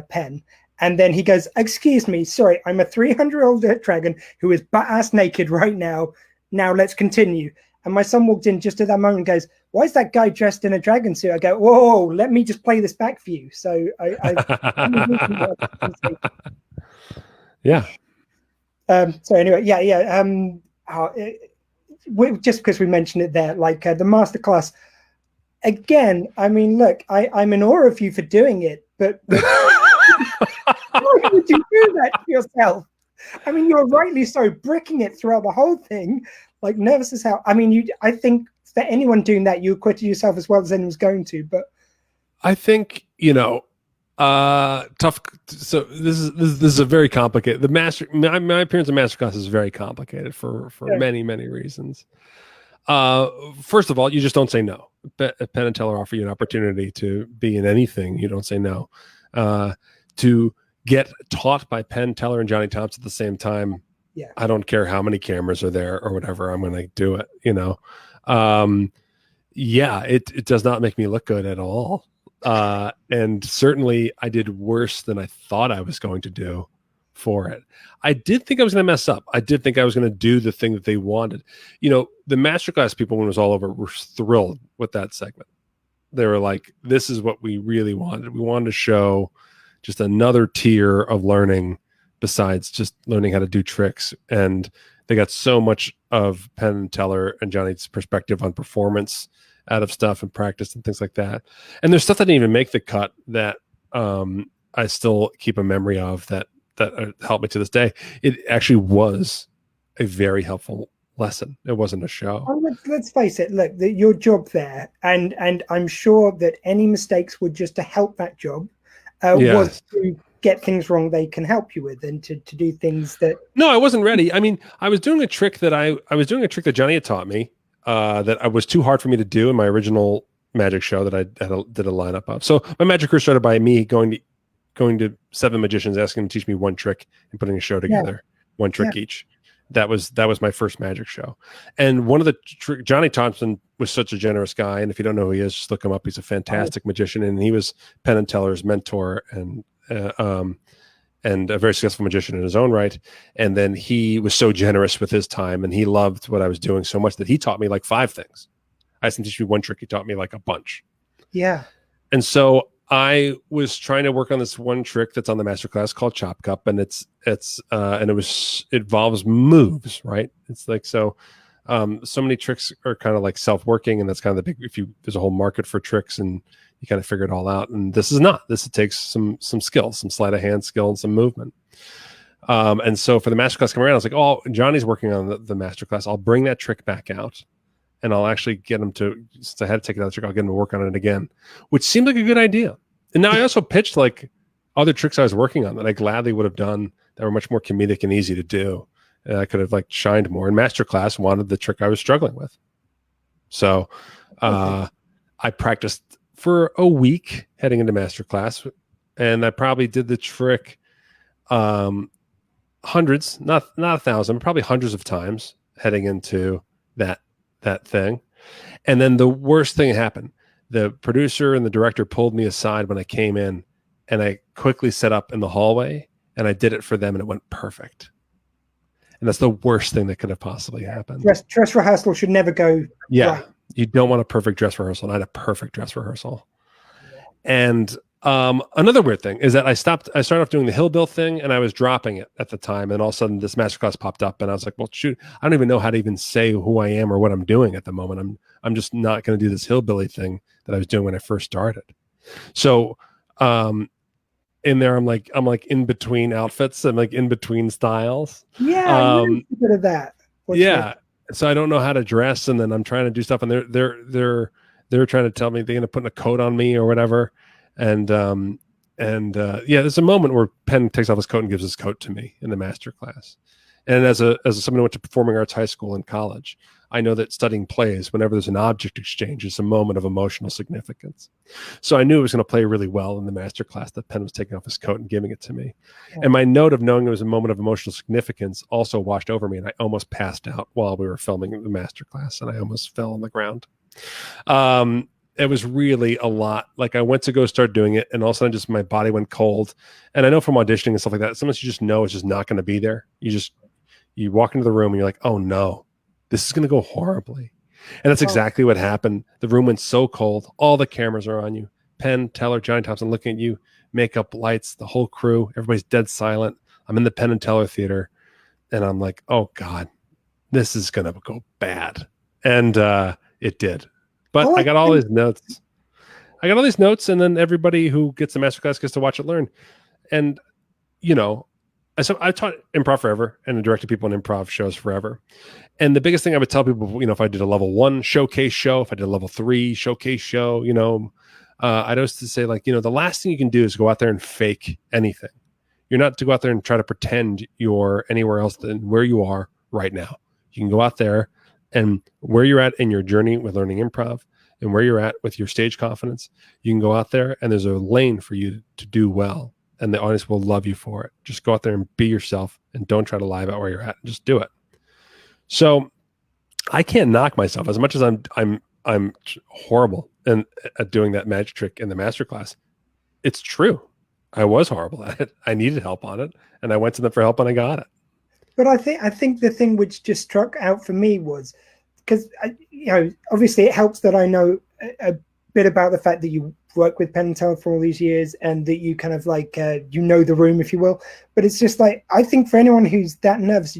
Penn, and then he goes, "Excuse me, sorry, I'm a 300-year-old dragon who is butt-ass naked right now. Now let's continue." And my son walked in just at that moment and goes, "Why is that guy dressed in a dragon suit?" I go, "Whoa, let me just play this back for you." So
yeah.
So anyway, just because we mentioned it there, like the masterclass, again, I mean, look, I'm in awe of you for doing it, but why would you do that to yourself? I mean, you're rightly so bricking it throughout the whole thing, like nervous as hell. I mean, I think for anyone doing that, you acquitted yourself as well as anyone's going to, but
I think, tough. So this is a very complicated. My appearance in masterclass is very complicated for many reasons. First of all, you just don't say no. Penn and Teller offer you an opportunity to be in anything. You don't say no. To get taught by Penn Teller and Johnny Thompson at the same time.
Yeah,
I don't care how many cameras are there or whatever. I'm going to do it. It does not make me look good at all. And certainly I did worse than I thought I was going to do for it. I did think I was going to mess up. I did think I was going to do the thing that they wanted. The masterclass people, when it was all over, were thrilled with that segment. They were like, this is what we really wanted. We wanted to show just another tier of learning besides just learning how to do tricks. And they got so much of Penn Teller and Johnny's perspective on performance out of stuff and practice and things like that. And there's stuff that didn't even make the cut that I still keep a memory of that helped me to this day. It actually was a very helpful lesson. It wasn't a show.
Oh, let's face it. Look, your job there, and I'm sure that any mistakes were just to help that job. Was to get things wrong they can help you with, and to do things that.
No, I wasn't ready. I mean, I was doing a trick that I was doing a trick that Johnny had taught me. That was too hard for me to do in my original magic show that I did a lineup of. So my magic career started by me going to 7 magicians, asking them to teach me one trick and putting a show together, one trick each. That was my first magic show. And one of the Johnny Thompson was such a generous guy. And if you don't know who he is, just look him up. He's a fantastic magician. And he was Penn and Teller's mentor and a very successful magician in his own right. And then he was so generous with his time, and he loved what I was doing so much that he taught me like 5 things. I asked him to teach me one trick. He taught me like a bunch.
Yeah.
And so I was trying to work on this one trick that's on the masterclass called Chop Cup, and it involves moves, right? It's like, so many tricks are kind of like self-working, and that's kind of the big, there's a whole market for tricks, and you kind of figure it all out. And this is not. This takes some skills, some sleight of hand skill, and some movement. And so for the masterclass coming around, I was like, oh, Johnny's working on the masterclass. I'll bring that trick back out, and I'll actually get him to, since I had to take another trick, I'll get him to work on it again, which seemed like a good idea. And now I also pitched like other tricks I was working on that I gladly would have done that were much more comedic and easy to do. And I could have like shined more. And masterclass wanted the trick I was struggling with. So I practiced for a week heading into masterclass, and I probably did the trick hundreds, not 1,000, probably hundreds of times heading into that thing. And then the worst thing happened. The producer and the director pulled me aside when I came in, and I quickly set up in the hallway, and I did it for them, and it went perfect. And that's the worst thing that could have possibly happened.
Dress rehearsal should never go right.
You don't want a perfect dress rehearsal. And I had a perfect dress rehearsal. And Another weird thing is that I started off doing the hillbill thing and I was dropping it at the time. And all of a sudden this masterclass popped up and I was like, well, shoot, I don't even know how to even say who I am or what I'm doing at the moment. I'm just not going to do this hillbilly thing that I was doing when I first started. So, in there, I'm like in between outfits and like in between styles.
Yeah, a bit of that.
Yeah. So I don't know how to dress, and then I'm trying to do stuff, and they're trying to tell me they're going to put a coat on me or whatever. And there's a moment where Penn takes off his coat and gives his coat to me in the master class. And as someone who went to performing arts high school and college, I know that studying plays, whenever there's an object exchange, is a moment of emotional significance. So I knew it was going to play really well in the master class that Penn was taking off his coat and giving it to me. Yeah. And my note of knowing it was a moment of emotional significance also washed over me, and I almost passed out while we were filming the master class, and I almost fell on the ground. It was really a lot. Like I went to go start doing it, and all of a sudden just my body went cold. And I know from auditioning and stuff like that, sometimes you just know it's just not going to be there. You walk into the room and you're like, oh no, this is going to go horribly. And that's exactly what happened. The room went so cold. All the cameras are on you. Penn, Teller, Johnny Thompson looking at you, makeup, lights, the whole crew. Everybody's dead silent. I'm in the Penn and Teller theater. And I'm like, oh God, this is going to go bad. And it did. But I got all these notes. And then everybody who gets the masterclass gets to watch it learn. And, so I taught improv forever and directed people in improv shows forever. And the biggest thing I would tell people, if I did a level 1 showcase show, if I did a level 3 showcase show, I'd always say the last thing you can do is go out there and fake anything. You're not to go out there and try to pretend you're anywhere else than where you are right now. You can go out there and where you're at in your journey with learning improv and where you're at with your stage confidence, you can go out there and there's a lane for you to do well. And the audience will love you for it. Just go out there and be yourself and don't try to lie about where you're at. Just do it. So I can't knock myself as much as I'm horrible at doing that magic trick in the masterclass. It's true. I was horrible at it. I needed help on it, and I went to them for help and I got it.
But I think the thing which just struck out for me was because obviously it helps that I know a bit about the fact that you work with Penn Teller for all these years and that you kind of the room, if you will. But it's just like, I think for anyone who's that nervous,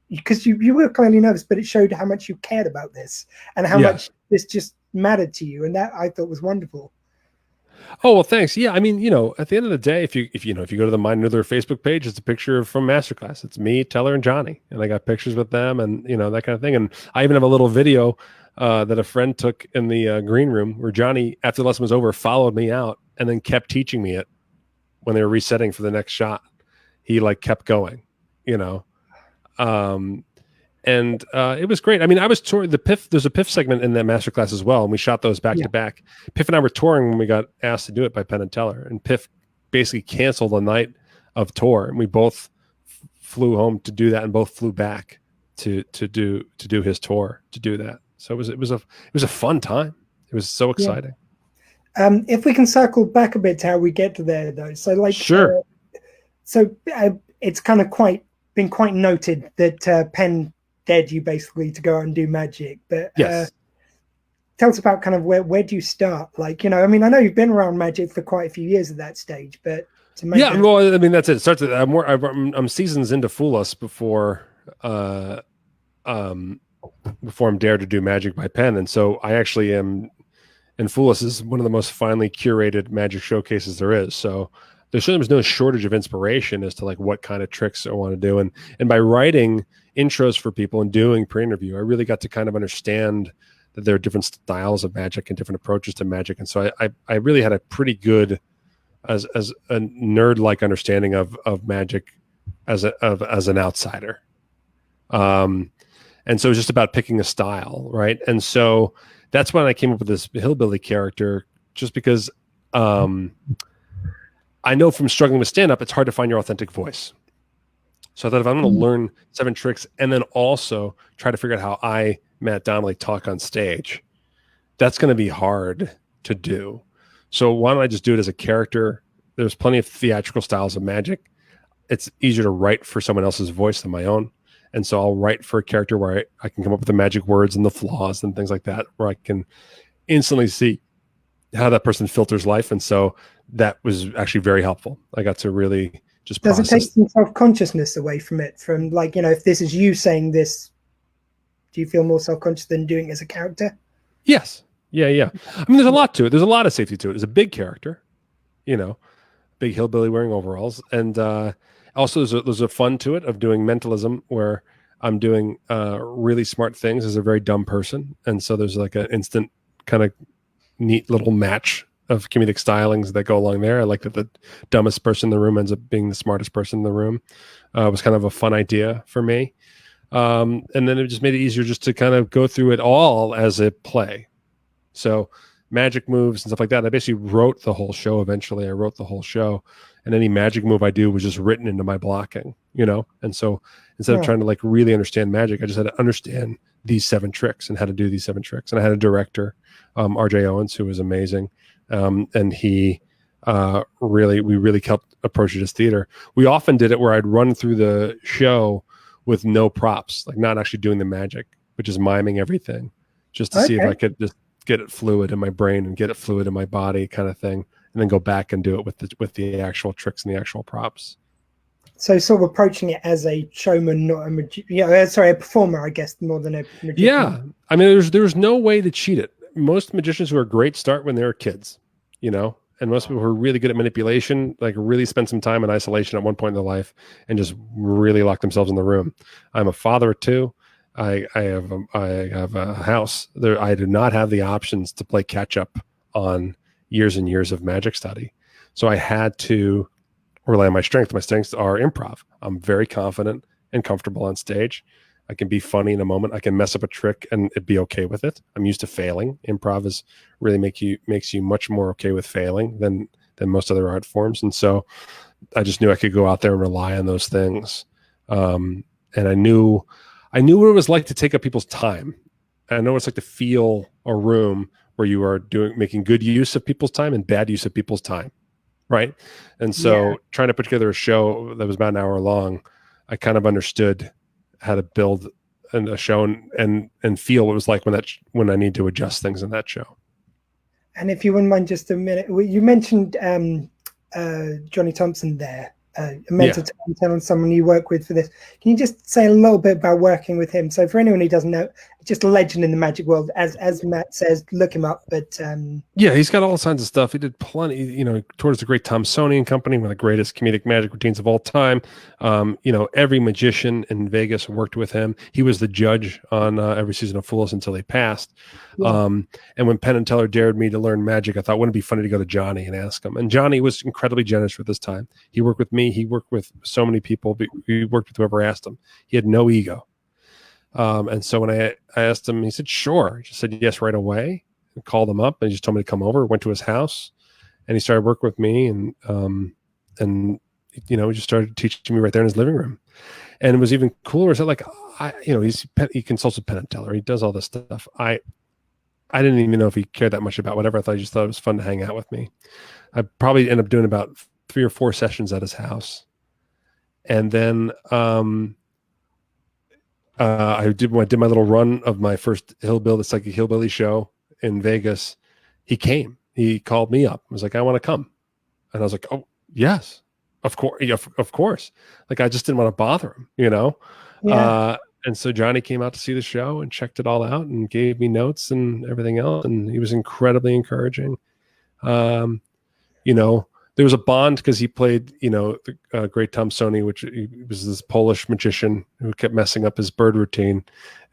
because you were clearly nervous, but it showed how much you cared about this and how much this just mattered to you. And that I thought was wonderful.
Oh, well, thanks. Yeah. I mean, at the end of the day, if you go to the Mind Noodler Facebook page, it's a picture from Masterclass. It's me, Teller, and Johnny. And I got pictures with them and, that kind of thing. And I even have a little video that a friend took in the green room where Johnny, after the lesson was over, followed me out and then kept teaching me it when they were resetting for the next shot. He kept going, and it was great. I mean, I was touring the Piff. There's a Piff segment in that masterclass as well, and we shot those back to back. Piff and I were touring when we got asked to do it by Penn and Teller, and Piff basically canceled a night of tour, and we both flew home to do that, and both flew back to do his tour to do that. So it was a fun time. It was so exciting.
Yeah. If we can circle back a bit to how we get to there, though. So
sure.
It's kind of been quite noted that Penn dared you basically to go out and do magic. But
yes.
Tell us about kind of where do you start? I know you've been around magic for quite a few years at that stage, but
well, I mean that's it. It starts at I'm seasons into Fool Us before I'm dared to do magic by Penn, and so I actually am. And Fool Us is one of the most finely curated magic showcases there is. So there certainly was no shortage of inspiration as to what kind of tricks I want to do. And by writing intros for people and doing pre-interview, I really got to kind of understand that there are different styles of magic and different approaches to magic. And so I really had a pretty good, as a nerd-like understanding of magic as an outsider. And so it was just about picking a style, right? And so that's when I came up with this hillbilly character, just because I know from struggling with stand-up, it's hard to find your authentic voice. So I thought if I'm going to learn 7 tricks and then also try to figure out how I, Matt Donnelly, talk on stage, that's going to be hard to do. So why don't I just do it as a character? There's plenty of theatrical styles of magic. It's easier to write for someone else's voice than my own. And so I'll write for a character where I can come up with the magic words and the flaws and things like that, where I can instantly see how that person filters life. And so that was actually very helpful. I got to really just
Does
process.
it take some self-consciousness away from it? From like, if this is you saying this, do you feel more self-conscious than doing it as a character?
Yes. Yeah. I mean, there's a lot to it. There's a lot of safety to it. It's a big character, big hillbilly wearing overalls. And also there's a fun to it of doing mentalism where I'm doing really smart things as a very dumb person. And so there's like an instant kind of neat little match of comedic stylings that go along there. I like that the dumbest person in the room ends up being the smartest person in the room. It was kind of a fun idea for me. And then it just made it easier just to kind of go through it all as a play. So magic moves and stuff like that. I basically wrote the whole show. Eventually I wrote the whole show, and any magic move I do was just written into my blocking, And so instead of trying to like really understand magic, I just had to understand these 7 tricks and how to do these 7 tricks. And I had a director, RJ Owens, who was amazing. And he we really helped approach it as theater. We often did it where I'd run through the show with no props, like not actually doing the magic, but just miming everything just to see if I could just get it fluid in my brain and get it fluid in my body kind of thing. And then go back and do it with the actual tricks and the actual props.
So sort of approaching it as a showman, not a performer, I guess, more than a magician.
Yeah. I mean, there's no way to cheat it. Most magicians who are great start when they're kids, and most people who are really good at manipulation, like really spend some time in isolation at one point in their life and just really lock themselves in the room. I'm a father of 2. I have a house there. I did not have the options to play catch up on years and years of magic study. So I had to rely on my strength. My strengths are improv. I'm very confident and comfortable on stage. I can be funny in a moment. I can mess up a trick and it'd be okay with it. I'm used to failing. Improv is really makes you much more okay with failing than most other art forms. And so I just knew I could go out there and rely on those things. And I knew what it was like to take up people's time. And I know what it's like to feel a room where you are making good use of people's time and bad use of people's time. Right. And so trying to put together a show that was about an hour long, I kind of understood how to build a show and feel what it was like when I need to adjust things in that show.
And if you wouldn't mind just a minute, you mentioned Johnny Thompson there, a mentor and someone you work with for this. Can you just say a little bit about working with him? So for anyone who doesn't know, just a legend in the magic world, as Matt says, look him up. But
he's got all kinds of stuff. He did plenty, towards the great Thompsonian Company, one of the greatest comedic magic routines of all time. Every magician in Vegas worked with him. He was the judge on every season of Fool Us until he passed. And when Penn Teller dared me to learn magic, I thought, wouldn't it be funny to go to Johnny and ask him? And Johnny was incredibly generous with his time. He worked with me. He worked with so many people. He worked with whoever asked him. He had no ego. And so when I asked him, he said, sure. He just said yes right away. I called him up and he just told me to come over, went to his house, and he started working with me. And he just started teaching me right there in his living room. And it was even cooler. Is that like, he consults with Penn Teller. He does all this stuff. I didn't even know if he cared that much about whatever. I just thought it was fun to hang out with me. I probably ended up doing about 3 or 4 sessions at his house. And then, I did my little run of my first the Psychic Hillbilly show in Vegas. He called me up. I was like, I want to come. And I was like, oh yes, of course. Yeah, of course. Like, I just didn't want to bother him, Yeah. And so Johnny came out to see the show and checked it all out and gave me notes and everything else. And he was incredibly encouraging. There was a bond because he played, the great Thompsoni, which was this Polish magician who kept messing up his bird routine.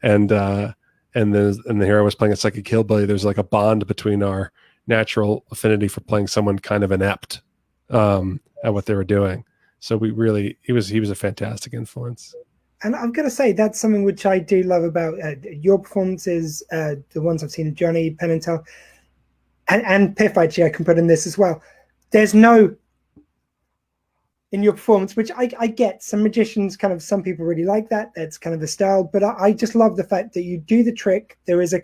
And here I was playing a Psychic Hillbilly. There's like a bond between our natural affinity for playing someone kind of inept at what they were doing. So he was a fantastic influence.
And I've got to say, that's something which I do love about your performances, the ones I've seen of Johnny, Penn and Teller, and Piff, actually, I can put in this as well. There's no, in your performance, which I get, some magicians some people really like that. That's kind of the style. But I just love the fact that you do the trick. There is a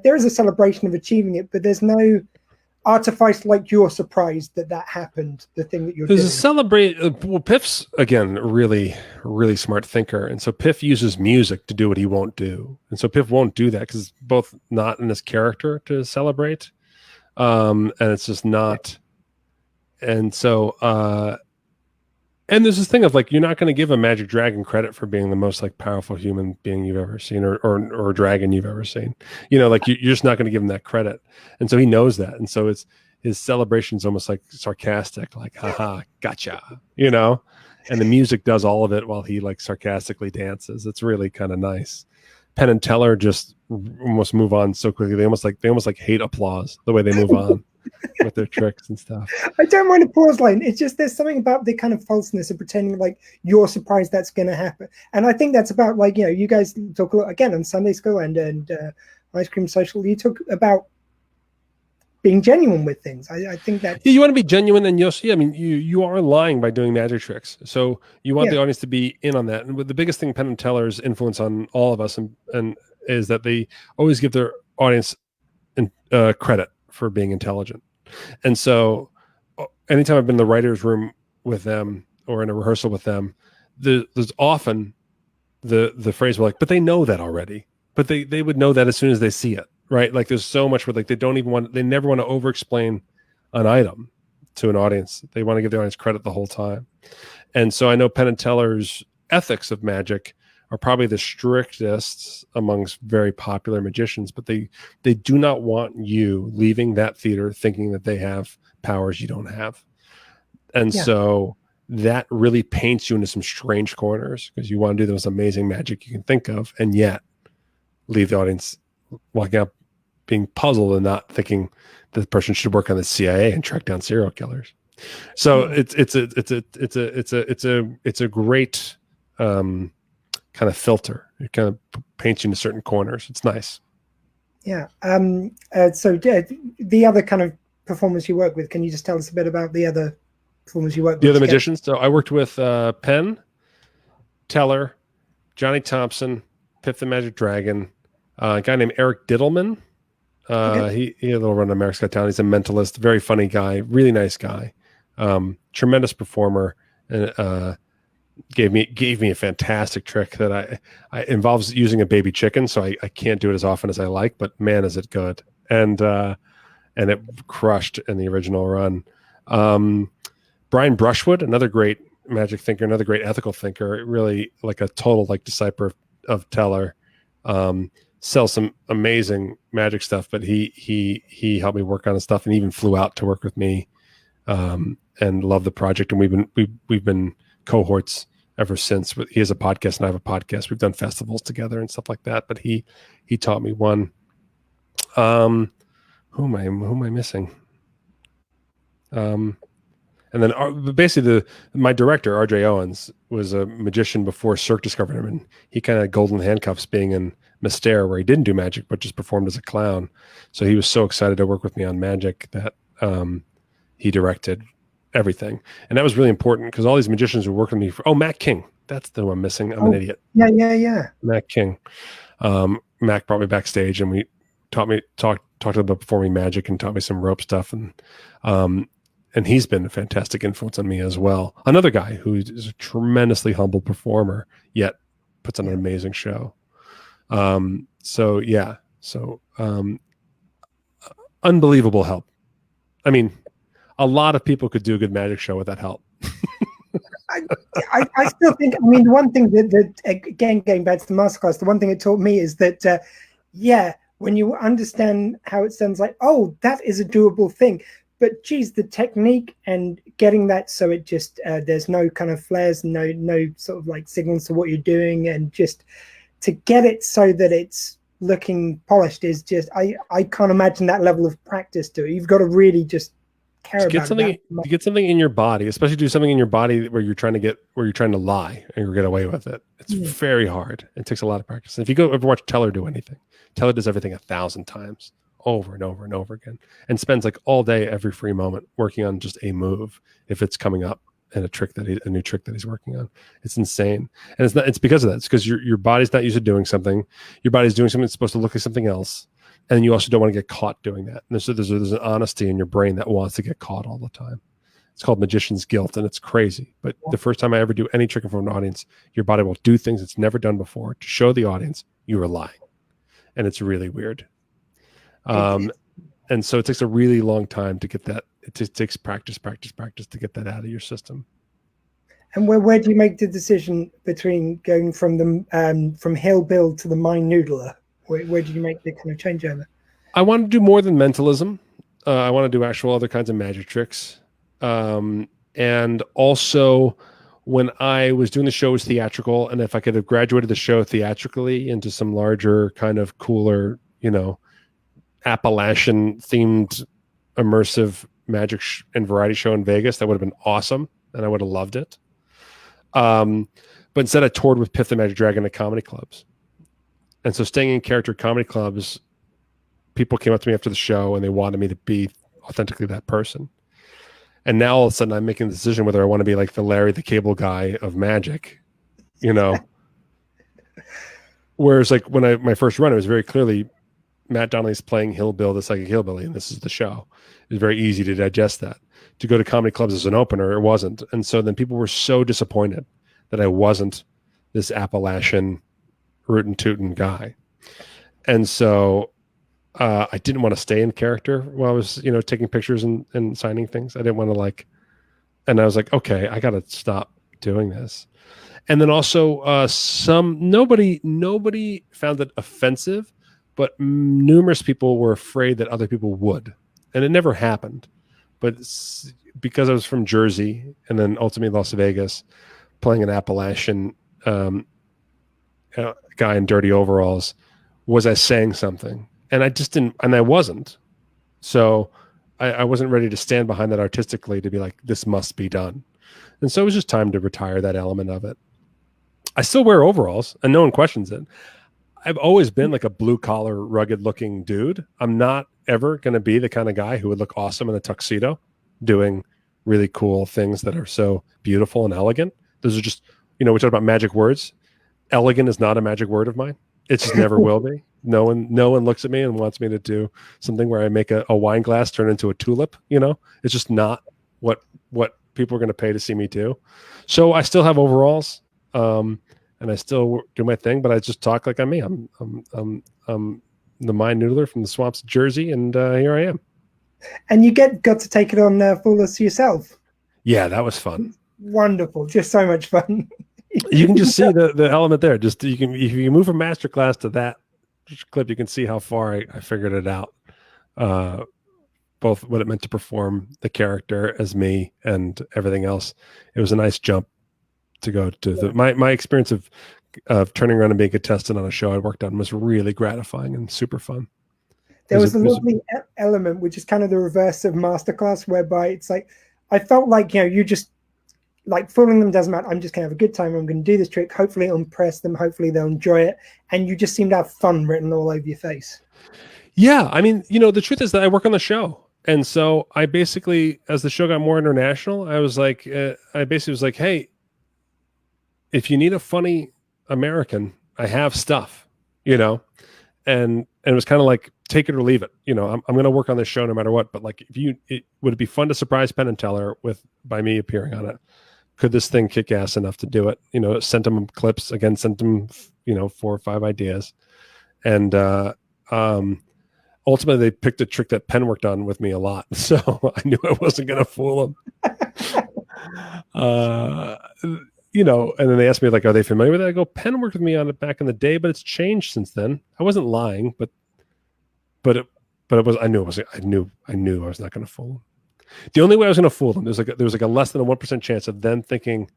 there is a celebration of achieving it, but there's no artifice like you're surprised that happened, the thing that you're doing.
Well, Piff's, again, really, really smart thinker. And so Piff uses music to do what he won't do. And so Piff won't do that because it's both not in his character to celebrate. And it's just not. And so, and there's this thing of like, you're not going to give a magic dragon credit for being the most like powerful human being you've ever seen, or dragon you've ever seen. Like you're just not going to give him that credit. And so he knows that. And so his celebration's almost like sarcastic, like, haha, gotcha, and the music does all of it while he like sarcastically dances. It's really kind of nice. Penn and Teller just almost move on so quickly. They almost like hate applause the way they move on with their tricks and stuff.
I don't mind a pause line. It's just there's something about the kind of falseness of pretending like you're surprised that's going to happen. And I think that's about like, you guys talk a lot again on Sunday School and Ice Cream Social. You talk about being genuine with things. I think that
you want to be genuine, and you are lying by doing magic tricks. So you want the audience to be in on that. And the biggest thing Penn and Teller's influence on all of us and is that they always give their audience credit for being intelligent. And so anytime I've been in the writer's room with them or in a rehearsal with them, there's often the phrase like, but they know that already. But they would know that as soon as they see it. Right, like there's so much where like they never want to over-explain an item to an audience. They want to give the audience credit the whole time. And so I know Penn and Teller's ethics of magic are probably the strictest amongst very popular magicians, but they do not want you leaving that theater thinking that they have powers you don't have. And so that really paints you into some strange corners because you want to do the most amazing magic you can think of, and yet leave the audience walking out being puzzled and not thinking that the person should work on the CIA and track down serial killers. So it's a great kind of filter. It kind of paints you into certain corners. It's nice.
Yeah. So the other kind of performers you work with, can you just tell us a bit about the other performers you work with?
The other magicians. So I worked with Penn, Teller, Johnny Thompson, Pip the Magic Dragon, a guy named Eric Diddleman. He had a little run on America's Got Talent. He's a mentalist, very funny guy, really nice guy, tremendous performer, and gave me a fantastic trick that I involves using a baby chicken, so I can't do it as often as I like, but man, is it good. And it crushed in the original run. Brian Brushwood, another great magic thinker, another great ethical thinker, really like a total like disciple of Teller. Sells some amazing magic stuff, but he helped me work on his stuff and even flew out to work with me, and loved the project. And we've been cohorts ever since. He has a podcast and I have a podcast. We've done festivals together and stuff like that. But he taught me one. Who am I missing? And then basically my director, RJ Owens, was a magician before Cirque discovered him, and he kind of golden handcuffs being in Mystere, where he didn't do magic but just performed as a clown. So he was so excited to work with me on magic that he directed everything, and that was really important because all these magicians were working with me. Matt King, that's the one I'm missing. I'm an idiot.
Yeah.
Matt King. Mac brought me backstage and we talked about performing magic and taught me some rope stuff, and he's been a fantastic influence on me as well. Another guy who is a tremendously humble performer, yet puts on an amazing show. Unbelievable help. I mean, a lot of people could do a good magic show with that help.
I still think, the one thing that again, going back to the masterclass, the one thing it taught me is that, when you understand how it sounds like, oh, that is a doable thing. But geez, the technique and getting that so it just there's no kind of flares, no sort of like signals to what you're doing, and just to get it so that it's looking polished is just I can't imagine that level of practice to it. You've got to really just care about
something. You get something in your body, especially do something in your body where you're trying to lie and get away with it. It's very hard. It takes a lot of practice. And if you ever watch Teller do anything, Teller does everything 1,000 times. Over and over and over again, and spends like all day, every free moment working on just a move if it's coming up, and a new trick that he's working on. It's insane, and it's because of that. It's because your body's not used to doing something. Your body's doing something that's supposed to look like something else, and you also don't want to get caught doing that. And there's an honesty in your brain that wants to get caught all the time. It's called magician's guilt, and it's crazy. But the first time I ever do any trick in front of an audience, your body will do things it's never done before to show the audience you are lying, and it's really weird. And And so it takes a really long time to get that. It just takes practice to get that out of your system.
And where do you make the decision between going from the from Hill Bill to the Mind Noodler? Where do you make the kind of changeover?
I want to do more than mentalism. I want to do actual other kinds of magic tricks. And also, when I was doing the show, it was theatrical. And if I could have graduated the show theatrically into some larger, kind of cooler, Appalachian themed immersive magic and variety show in Vegas, that would have been awesome. And I would have loved it. But instead I toured with Piff the Magic Dragon at comedy clubs. And so staying in character comedy clubs, people came up to me after the show and they wanted me to be authentically that person. And now all of a sudden I'm making the decision whether I want to be like the Larry the Cable Guy of magic, Whereas like when my first run, it was very clearly Matt Donnelly's playing Hillbill, the Psychic Hillbilly, and this is the show. It was very easy to digest that. To go to comedy clubs as an opener, it wasn't. And so then people were so disappointed that I wasn't this Appalachian rootin' tootin' guy. And so I didn't want to stay in character while I was, taking pictures and signing things. I didn't want to and I was like, okay, I got to stop doing this. And then also nobody found it offensive, but numerous people were afraid that other people would. And it never happened. But because I was from Jersey and then ultimately Las Vegas, playing an Appalachian guy in dirty overalls, was I saying something? And I just didn't, and I wasn't. So I wasn't ready to stand behind that artistically to be like, this must be done. And so it was just time to retire that element of it. I still wear overalls and no one questions it. I've always been like a blue collar, rugged looking dude. I'm not ever going to be the kind of guy who would look awesome in a tuxedo doing really cool things that are so beautiful and elegant. Those are just, we talk about magic words. Elegant is not a magic word of mine. It just never will be. No one looks at me and wants me to do something where I make a wine glass turn into a tulip. It's just not what people are going to pay to see me do. So I still have overalls, and I still do my thing, but I just talk like I'm me. I'm the Mind Noodler from the swamps of Jersey, and here I am.
And you got to take it on fullest yourself.
Yeah, that was fun.
Wonderful, just so much fun.
You can just see the element there. Just if you move from masterclass to that clip, you can see how far I figured it out. Both what it meant to perform the character as me and everything else. It was a nice jump to go to my experience of turning around and being a contestant on a show I worked on was really gratifying and super fun.
There was a lovely element, which is kind of the reverse of masterclass, whereby it's like, I felt like, you just like fooling them doesn't matter. I'm just going to have a good time. I'm going to do this trick. Hopefully it'll impress them. Hopefully they'll enjoy it. And you just seem to have fun written all over your face. Yeah.
I mean, the truth is that I work on the show. And so I basically, as the show got more international, I was like, hey, if you need a funny American, I have stuff, and it was kind of like, take it or leave it. I'm going to work on this show no matter what, but like, would it be fun to surprise Penn and Teller by me appearing on it? Could this thing kick ass enough to do it? Sent them clips again, sent them, 4 or 5 ideas. And, ultimately they picked a trick that Penn worked on with me a lot. So I knew I wasn't going to fool them. And then they asked me like, are they familiar with it? I go, Penn worked with me on it back in the day, but it's changed since then. I wasn't lying, but it was, I knew I was not going to fool them. The only way I was going to fool them, there was like a less than a 1% chance of them thinking,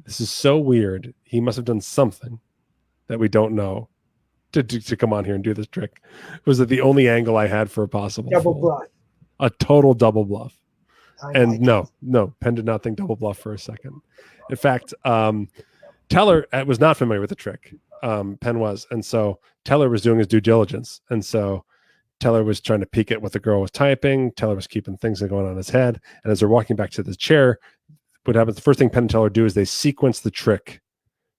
this is so weird. He must have done something that we don't know to come on here and do this trick. Was that the only angle I had for a possible
double
fool.
bluff?
A total double bluff. And no, Penn did not think double bluff for a second. In fact, Teller was not familiar with the trick. Penn was. And so Teller was doing his due diligence. And so Teller was trying to peek at what the girl was typing. Teller was keeping things going on in his head. And as they're walking back to the chair, what happens, the first thing Penn and Teller do is they sequence the trick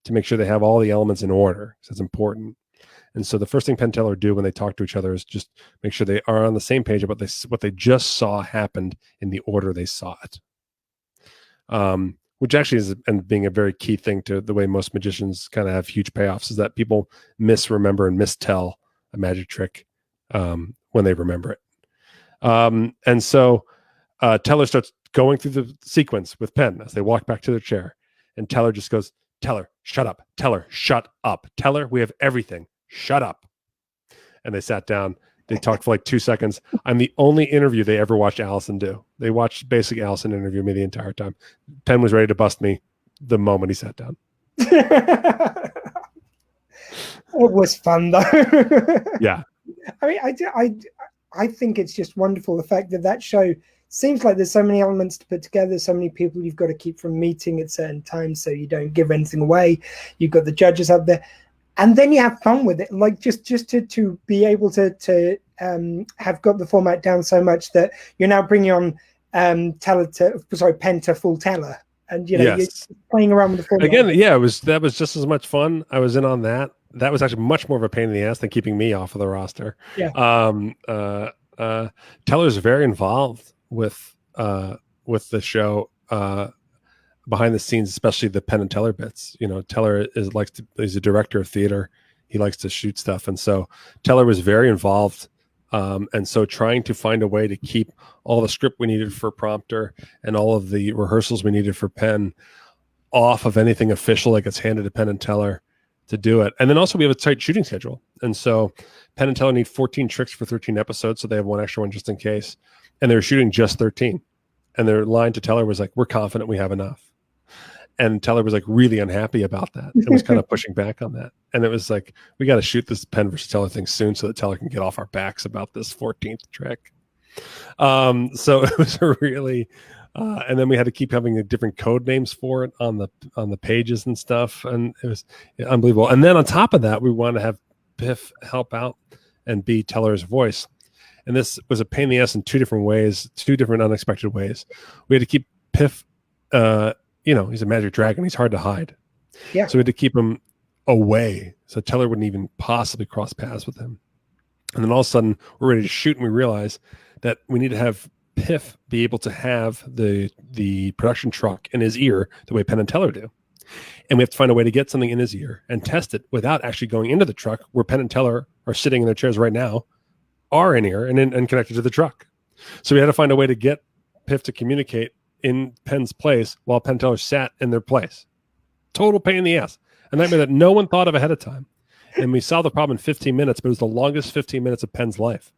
to make sure they have all the elements in order, because it's important. And so the first thing Penn and Teller do when they talk to each other is just make sure they are on the same page about what they just saw happened in the order they saw it. Which actually is and being a very key thing to the way most magicians kind of have huge payoffs, is that people misremember and mistell a magic trick when they remember it. And so Teller starts going through the sequence with Penn as they walk back to their chair. And Teller just goes, Teller, shut up. Teller, shut up. Teller, we have everything. Shut up. And they sat down. They talked for like 2 seconds. I'm the only interview they ever watched Allison do. They watched basically Allison interview me the entire time. Penn was ready to bust me the moment he sat down.
It was fun though.
Yeah.
I mean, I think it's just wonderful the fact that show seems like there's so many elements to put together, so many people you've got to keep from meeting at certain times so you don't give anything away. You've got the judges up there, and then you have fun with it. Like just to be able to have got the format down so much that you're now bringing on Penn to full Teller, and you're playing around with the format
again. Yeah, that was just as much fun. I was in on that. That was actually much more of a pain in the ass than keeping me off of the roster.
Yeah.
Teller's very involved with the show behind the scenes, especially the Penn and Teller bits. Teller he's a director of theater. He likes to shoot stuff, and so Teller was very involved. And so trying to find a way to keep all the script we needed for Prompter and all of the rehearsals we needed for Penn off of anything official that gets handed to Penn and Teller to do it. And then also we have a tight shooting schedule. And so Penn and Teller need 14 tricks for 13 episodes. So they have one extra one just in case. And they're shooting just 13. And their line to Teller was like, we're confident we have enough. And Teller was like really unhappy about that. It was kind of pushing back on that. And it was like, we got to shoot this Penn versus Teller thing soon so that Teller can get off our backs about this 14th trick. So it was a really, and then we had to keep having different code names for it on the pages and stuff. And it was unbelievable. And then on top of that, we wanted to have Piff help out and be Teller's voice. And this was a pain in the ass in two different unexpected ways. We had to keep Piff, he's a magic dragon. He's hard to hide.
Yeah.
So we had to keep him away so Teller wouldn't even possibly cross paths with him. And then all of a sudden we're ready to shoot and we realize that we need to have Piff be able to have the production truck in his ear the way Penn and Teller do. And we have to find a way to get something in his ear and test it without actually going into the truck where Penn and Teller are sitting in their chairs right now, are in ear and connected to the truck. So we had to find a way to get Piff to communicate in Penn's place while Penn and Teller sat in their place. Total pain in the ass. A nightmare that no one thought of ahead of time. And we solved the problem in 15 minutes, but it was the longest 15 minutes of Penn's life.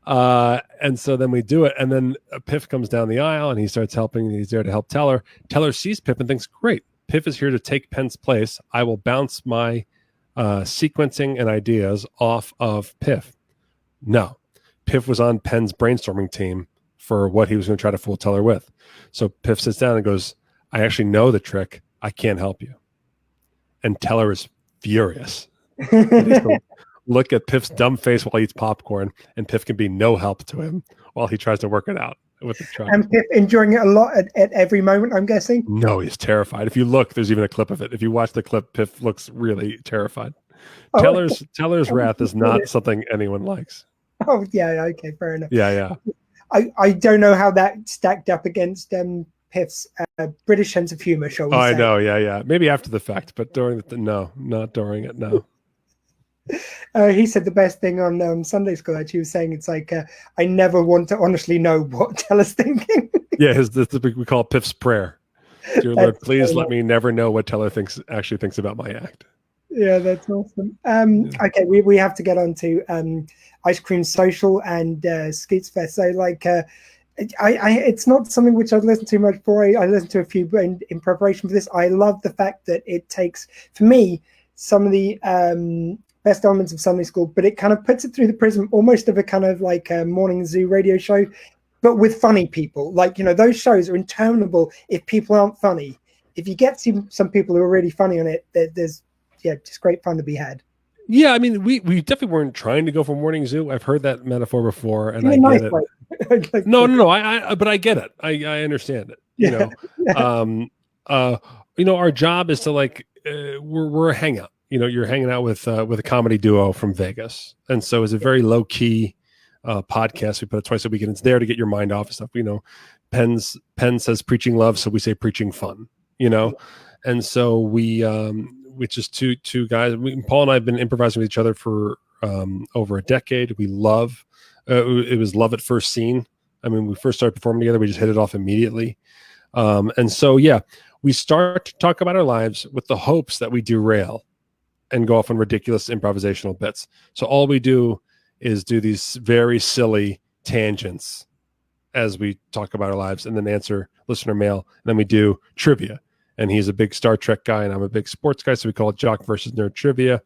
And so then we do it, and then Piff comes down the aisle and he starts helping. He's there to help Teller. Teller sees Piff and thinks, great, Piff is here to take Penn's place. I will bounce my sequencing and ideas off of Piff. No, Piff was on Penn's brainstorming team for what he was going to try to fool Teller with. So Piff sits down and goes, I actually know the trick. I can't help you. And Teller is furious. Look at Piff's dumb face while he eats popcorn, and Piff can be no help to him while he tries to work it out with the truck.
And Piff enjoying it a lot at every moment, I'm guessing?
No, he's terrified. If you look, there's even a clip of it. If you watch the clip, Piff looks really terrified. Teller's wrath is not something anyone likes.
Oh, yeah, okay, fair enough.
Yeah.
I don't know how that stacked up against Piff's British sense of humor, shall we say.
I know, yeah. Maybe after the fact, but during no, not during it, no.
He said the best thing on Sunday School. Actually, he was saying it's like I never want to honestly know what Teller's thinking.
Yeah, we call it Piff's prayer. Dear Lord, please let me never know what Teller actually thinks about my act.
Yeah, that's awesome. Okay, we have to get on to Ice Cream Social and Scoopfest. So it's not something which I've listened to much before. I listened to a few in preparation for this. I love the fact that it takes, for me, some of the best elements of Sunday School, but it kind of puts it through the prism almost of a kind of like a morning zoo radio show, but with funny people. Those shows are interminable if people aren't funny. If you get some people who are really funny on it, there's just great fun to be had. Yeah,
I mean, we definitely weren't trying to go for morning zoo. I've heard that metaphor before, and I get it. No, but I get it. I understand it. Our job is to we're a hangout. You're hanging out with a comedy duo from Vegas, and so it's a very low key podcast. We put it twice a week, and it's there to get your mind off of stuff. Penn says preaching love, so we say preaching fun. And so we just two guys. Paul and I have been improvising with each other for over a decade. We love It was love at first scene. I mean, we first started performing together, we just hit it off immediately. And so, yeah, we start to talk about our lives with the hopes that we derail and go off on ridiculous improvisational bits. So all we do is do these very silly tangents as we talk about our lives, and then answer listener mail. And then we do trivia. And he's a big Star Trek guy, and I'm a big sports guy, so we call it Jock versus Nerd Trivia.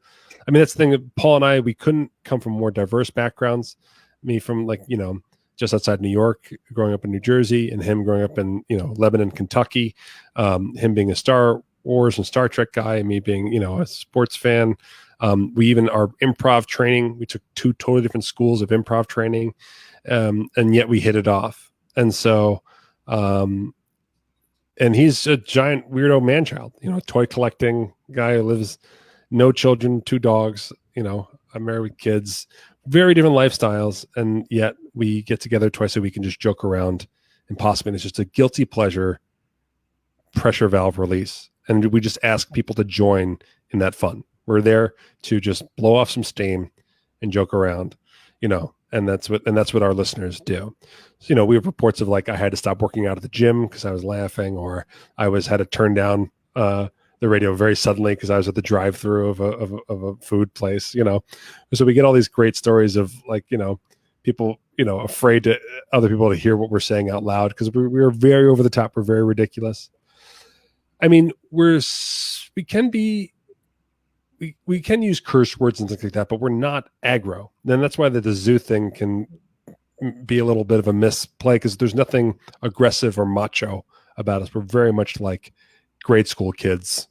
I mean, that's the thing that Paul and I, we couldn't come from more diverse backgrounds. Me from, like, you know, just outside New York, growing up in New Jersey, and him growing up in, you know, Lebanon, Kentucky. Him being a Star Wars and Star Trek guy, and me being, you know, a sports fan. We even, our improv training, we took 2 totally different schools of improv training, and yet we hit it off. And so, and he's a giant weirdo man-child, you know, toy collecting guy who lives, no children, 2 dogs, you know, I'm married with kids, very different lifestyles. And yet we get together twice a week and just joke around and possibly it's just a guilty pleasure pressure valve release. And we just ask people to join in that fun. We're there to just blow off some steam and joke around, you know, and that's what our listeners do. So, you know, we have reports of, like, I had to stop working out at the gym because I was laughing, or I had to turn down the radio very suddenly because I was at the drive-through of a food place, you know. So we get all these great stories of, like, you know, people, you know, afraid to other people to hear what we're saying out loud because we're very over the top. We're very ridiculous. I mean, we can use curse words and things like that, but we're not aggro. And that's why the zoo thing can be a little bit of a misplay, because there's nothing aggressive or macho about us. We're very much like grade school kids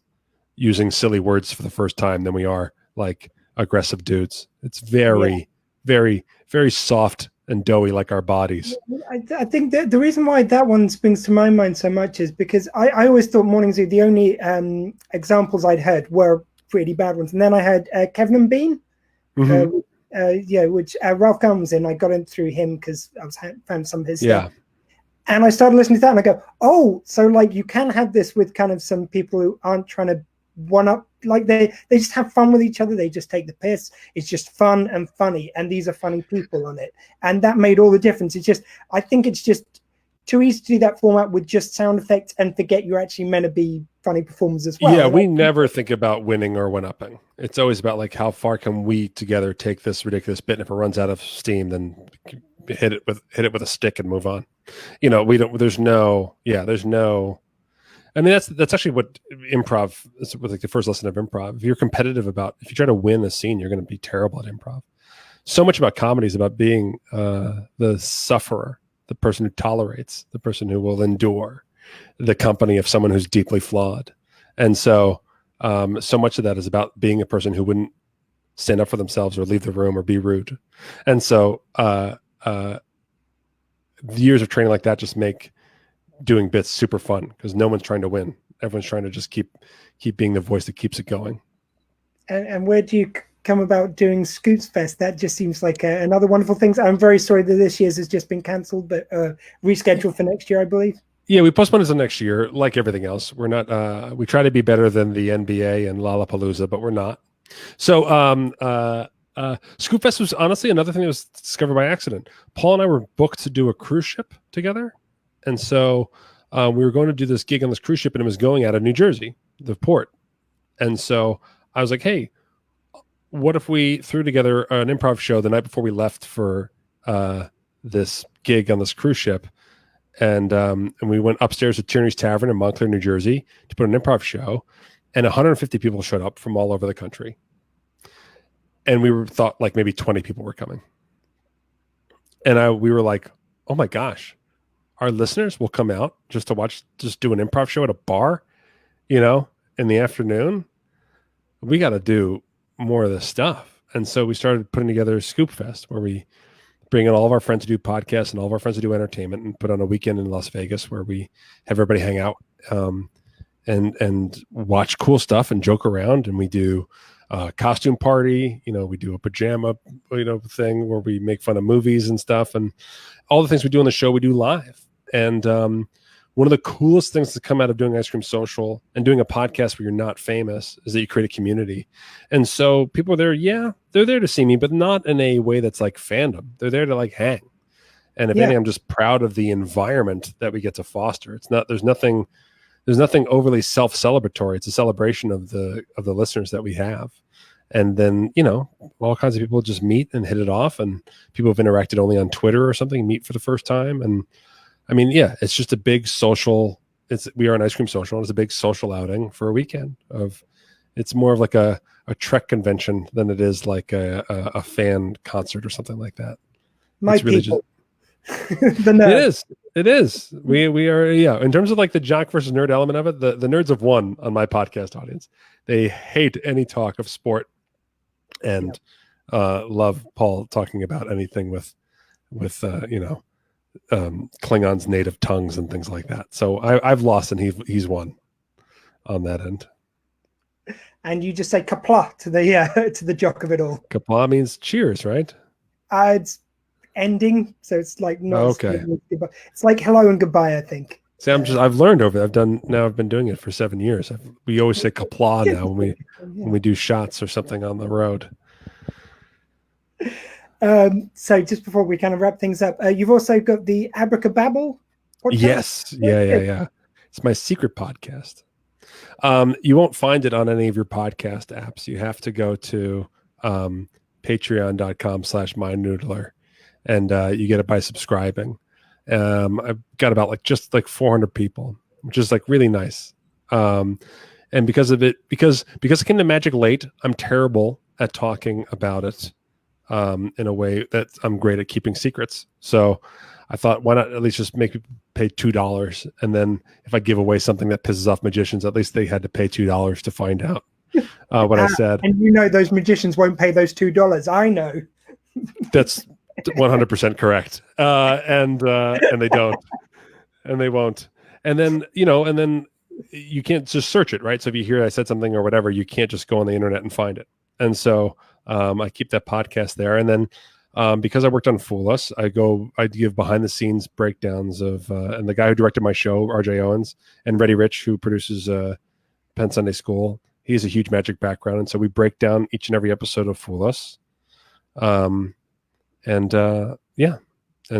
using silly words for the first time than we are like aggressive dudes. It's very, very, very soft and doughy, like our bodies.
I think that the reason why that one springs to my mind so much is because I always thought Morning Zoo, the only examples I'd heard were pretty bad ones. And then I had Kevin and Bean, which Ralph Gunn was in. I got in through him because I was found some of his stuff. And I started listening to that and I go, oh, so like you can have this with kind of some people who aren't trying to one up, like they just have fun with each other. They just take the piss. It's just fun and funny. And these are funny people on it. And that made all the difference. It's just, I think it's just too easy to do that format with just sound effects and forget you're actually meant to be funny performers as well.
Yeah, we never think about winning or one-upping. It's always about, like, how far can we together take this ridiculous bit, and if it runs out of steam, then hit it with a stick and move on. You know, there's no. I mean, that's actually what improv is, like the first lesson of improv. If you're competitive if you try to win a scene, you're going to be terrible at improv. So much about comedy is about being the sufferer, the person who tolerates, the person who will endure the company of someone who's deeply flawed. And so, so much of that is about being a person who wouldn't stand up for themselves or leave the room or be rude. And so, years of training like that just make doing bits super fun because no one's trying to win. Everyone's trying to just keep being the voice that keeps it going.
And where do you come about doing Scoopfest? That just seems like another wonderful thing. I'm very sorry that this year's has just been cancelled, but rescheduled for next year, I believe. Yeah,
we postponed it until next year, like everything else. We're not. We try to be better than the NBA and Lollapalooza, but we're not. So, Scoopfest was honestly another thing that was discovered by accident. Paul and I were booked to do a cruise ship together, and so we were going to do this gig on this cruise ship, and it was going out of New Jersey, the port. And so I was like, "Hey, what if we threw together an improv show the night before we left for this gig on this cruise ship?" And we went upstairs to Tierney's Tavern in Montclair, New Jersey, to put an improv show, and 150 people showed up from all over the country. And we thought like maybe 20 people were coming. And we were like, oh my gosh, our listeners will come out just to do an improv show at a bar, you know, in the afternoon. We got to do more of this stuff. And so we started putting together Scoopfest, where we bring in all of our friends to do podcasts and all of our friends to do entertainment, and put on a weekend in Las Vegas where we have everybody hang out and watch cool stuff and joke around. And we do a costume party, you know, we do a pajama, you know, thing where we make fun of movies and stuff, and all the things we do on the show, we do live. And one of the coolest things to come out of doing Ice Cream Social and doing a podcast where you're not famous is that you create a community. And so people are there, they're there to see me, but not in a way that's like fandom. They're there to like hang. And if anything, I'm just proud of the environment that we get to foster. There's nothing overly self-celebratory. It's a celebration of the listeners that we have. And then, all kinds of people just meet and hit it off, and people have interacted only on Twitter or something, meet for the first time. And I mean, it's just a big social, we are an Ice Cream Social, and it's a big social outing for a weekend it's more of like a Trek convention than it is like a fan concert or something like that.
My
it's really
people.
It is. We are, in terms of like the jock versus nerd element of it, the nerds have won on my podcast audience. They hate any talk of sport and love Paul talking about anything with Klingons' native tongues and things like that. So I've lost and he's won on that end.
And you just say kapla to the jock of it all.
Kapla means cheers, right?
It's ending, so it's like not
okay.
It's like hello and goodbye, I think.
See, I've learned over. I've been doing it for 7 years. We always say kapla now when we do shots or something on the road.
So just before we kind of wrap things up, you've also got the Abracababble podcast?
Yes. Yeah. It's my secret podcast. You won't find it on any of your podcast apps. You have to go to patreon.com/Mind Noodler, and you get it by subscribing. I've got about just 400 people, which is like really nice. And because of it, because I came to Magic late, I'm terrible at talking about it in a way that I'm great at keeping secrets. So I thought, why not at least just make people pay $2? And then if I give away something that pisses off magicians, at least they had to pay $2 to find out what I said.
And those magicians won't pay those $2. I know.
That's 100% correct. And they don't, and they won't. And then, you can't just search it, right? So if you hear I said something or whatever, you can't just go on the internet and find it. And so I keep that podcast there. And then because I worked on Fool Us, I give behind the scenes breakdowns of, and the guy who directed my show, RJ Owens, and Reddy Rich, who produces Penn Sunday School, he has a huge magic background. And so we break down each and every episode of Fool Us. And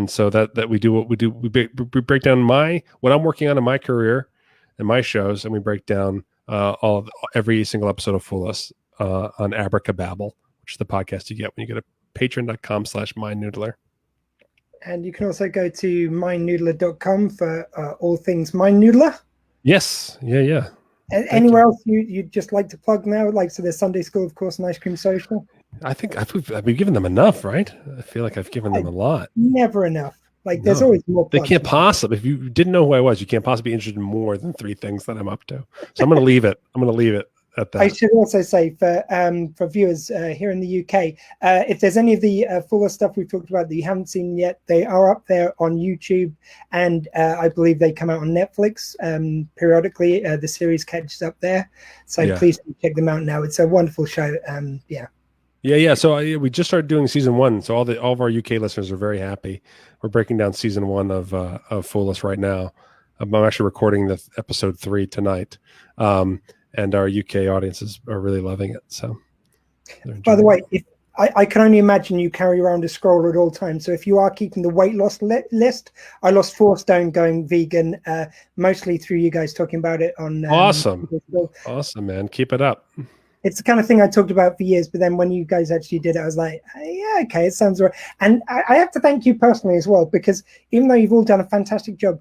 so that we do what we do. We break down what I'm working on in my career and my shows, and we break down every single episode of Fool Us on Abracababble, which is the podcast you get when you go to patreon.com/Mind Noodler.
And you can also go to mindnoodler.com for all things Mind Noodler.
Yes. Yeah.
Anywhere else you'd just like to plug now? So there's Sunday School, of course, and Ice Cream Social.
I think I've given them enough, right? I feel like I've given them a lot.
Never enough. There's always more.
They can't possibly. If you didn't know who I was, you can't possibly be interested in more than 3 things that I'm up to. So I'm going to leave it. At that.
I should also say for viewers here in the UK, if there's any of the fuller stuff we've talked about that you haven't seen yet, they are up there on YouTube, and I believe they come out on Netflix periodically. The series catches up there, so please check them out now. It's a wonderful show. Yeah.
So we just started doing season 1, so all of our UK listeners are very happy. We're breaking down season 1 of Fool Us right now. I'm actually recording the episode 3 tonight. And our UK audiences are really loving it. So,
by the way, if I can only imagine you carry around a scroll at all times. So if you are keeping the weight loss list, I lost 4 stone going vegan, mostly through you guys talking about it on.
Awesome, man! Keep it up.
It's the kind of thing I talked about for years, but then when you guys actually did it, I was like, yeah, okay, it sounds right. And I have to thank you personally as well, because even though you've all done a fantastic job,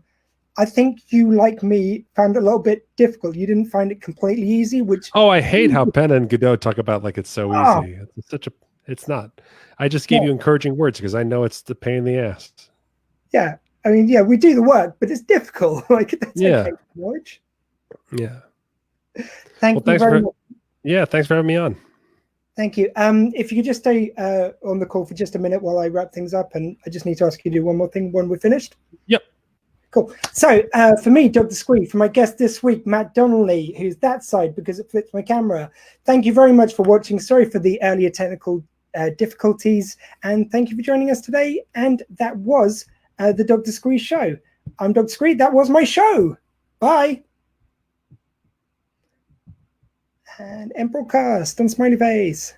I think you, like me, found it a little bit difficult. You didn't find it completely easy, which...
Oh, I hate how Penn and Godot talk about like it's so easy. It's not. I just gave you encouraging words because I know it's the pain in the ass.
Yeah. I mean, we do the work, but it's difficult. That's okay, George.
Yeah.
Thank you very much.
Yeah, thanks for having me on.
Thank you. If you could just stay on the call for just a minute while I wrap things up, and I just need to ask you to do one more thing when we're finished.
Yep.
Cool. So for me, Dr. Squee, for my guest this week, Matt Donnelly, who's that side because it flips my camera. Thank you very much for watching. Sorry for the earlier technical difficulties, and thank you for joining us today. And that was the Dr. Squee Show. I'm Dr. Squee. That was my show. Bye. And end broadcast on smiley face.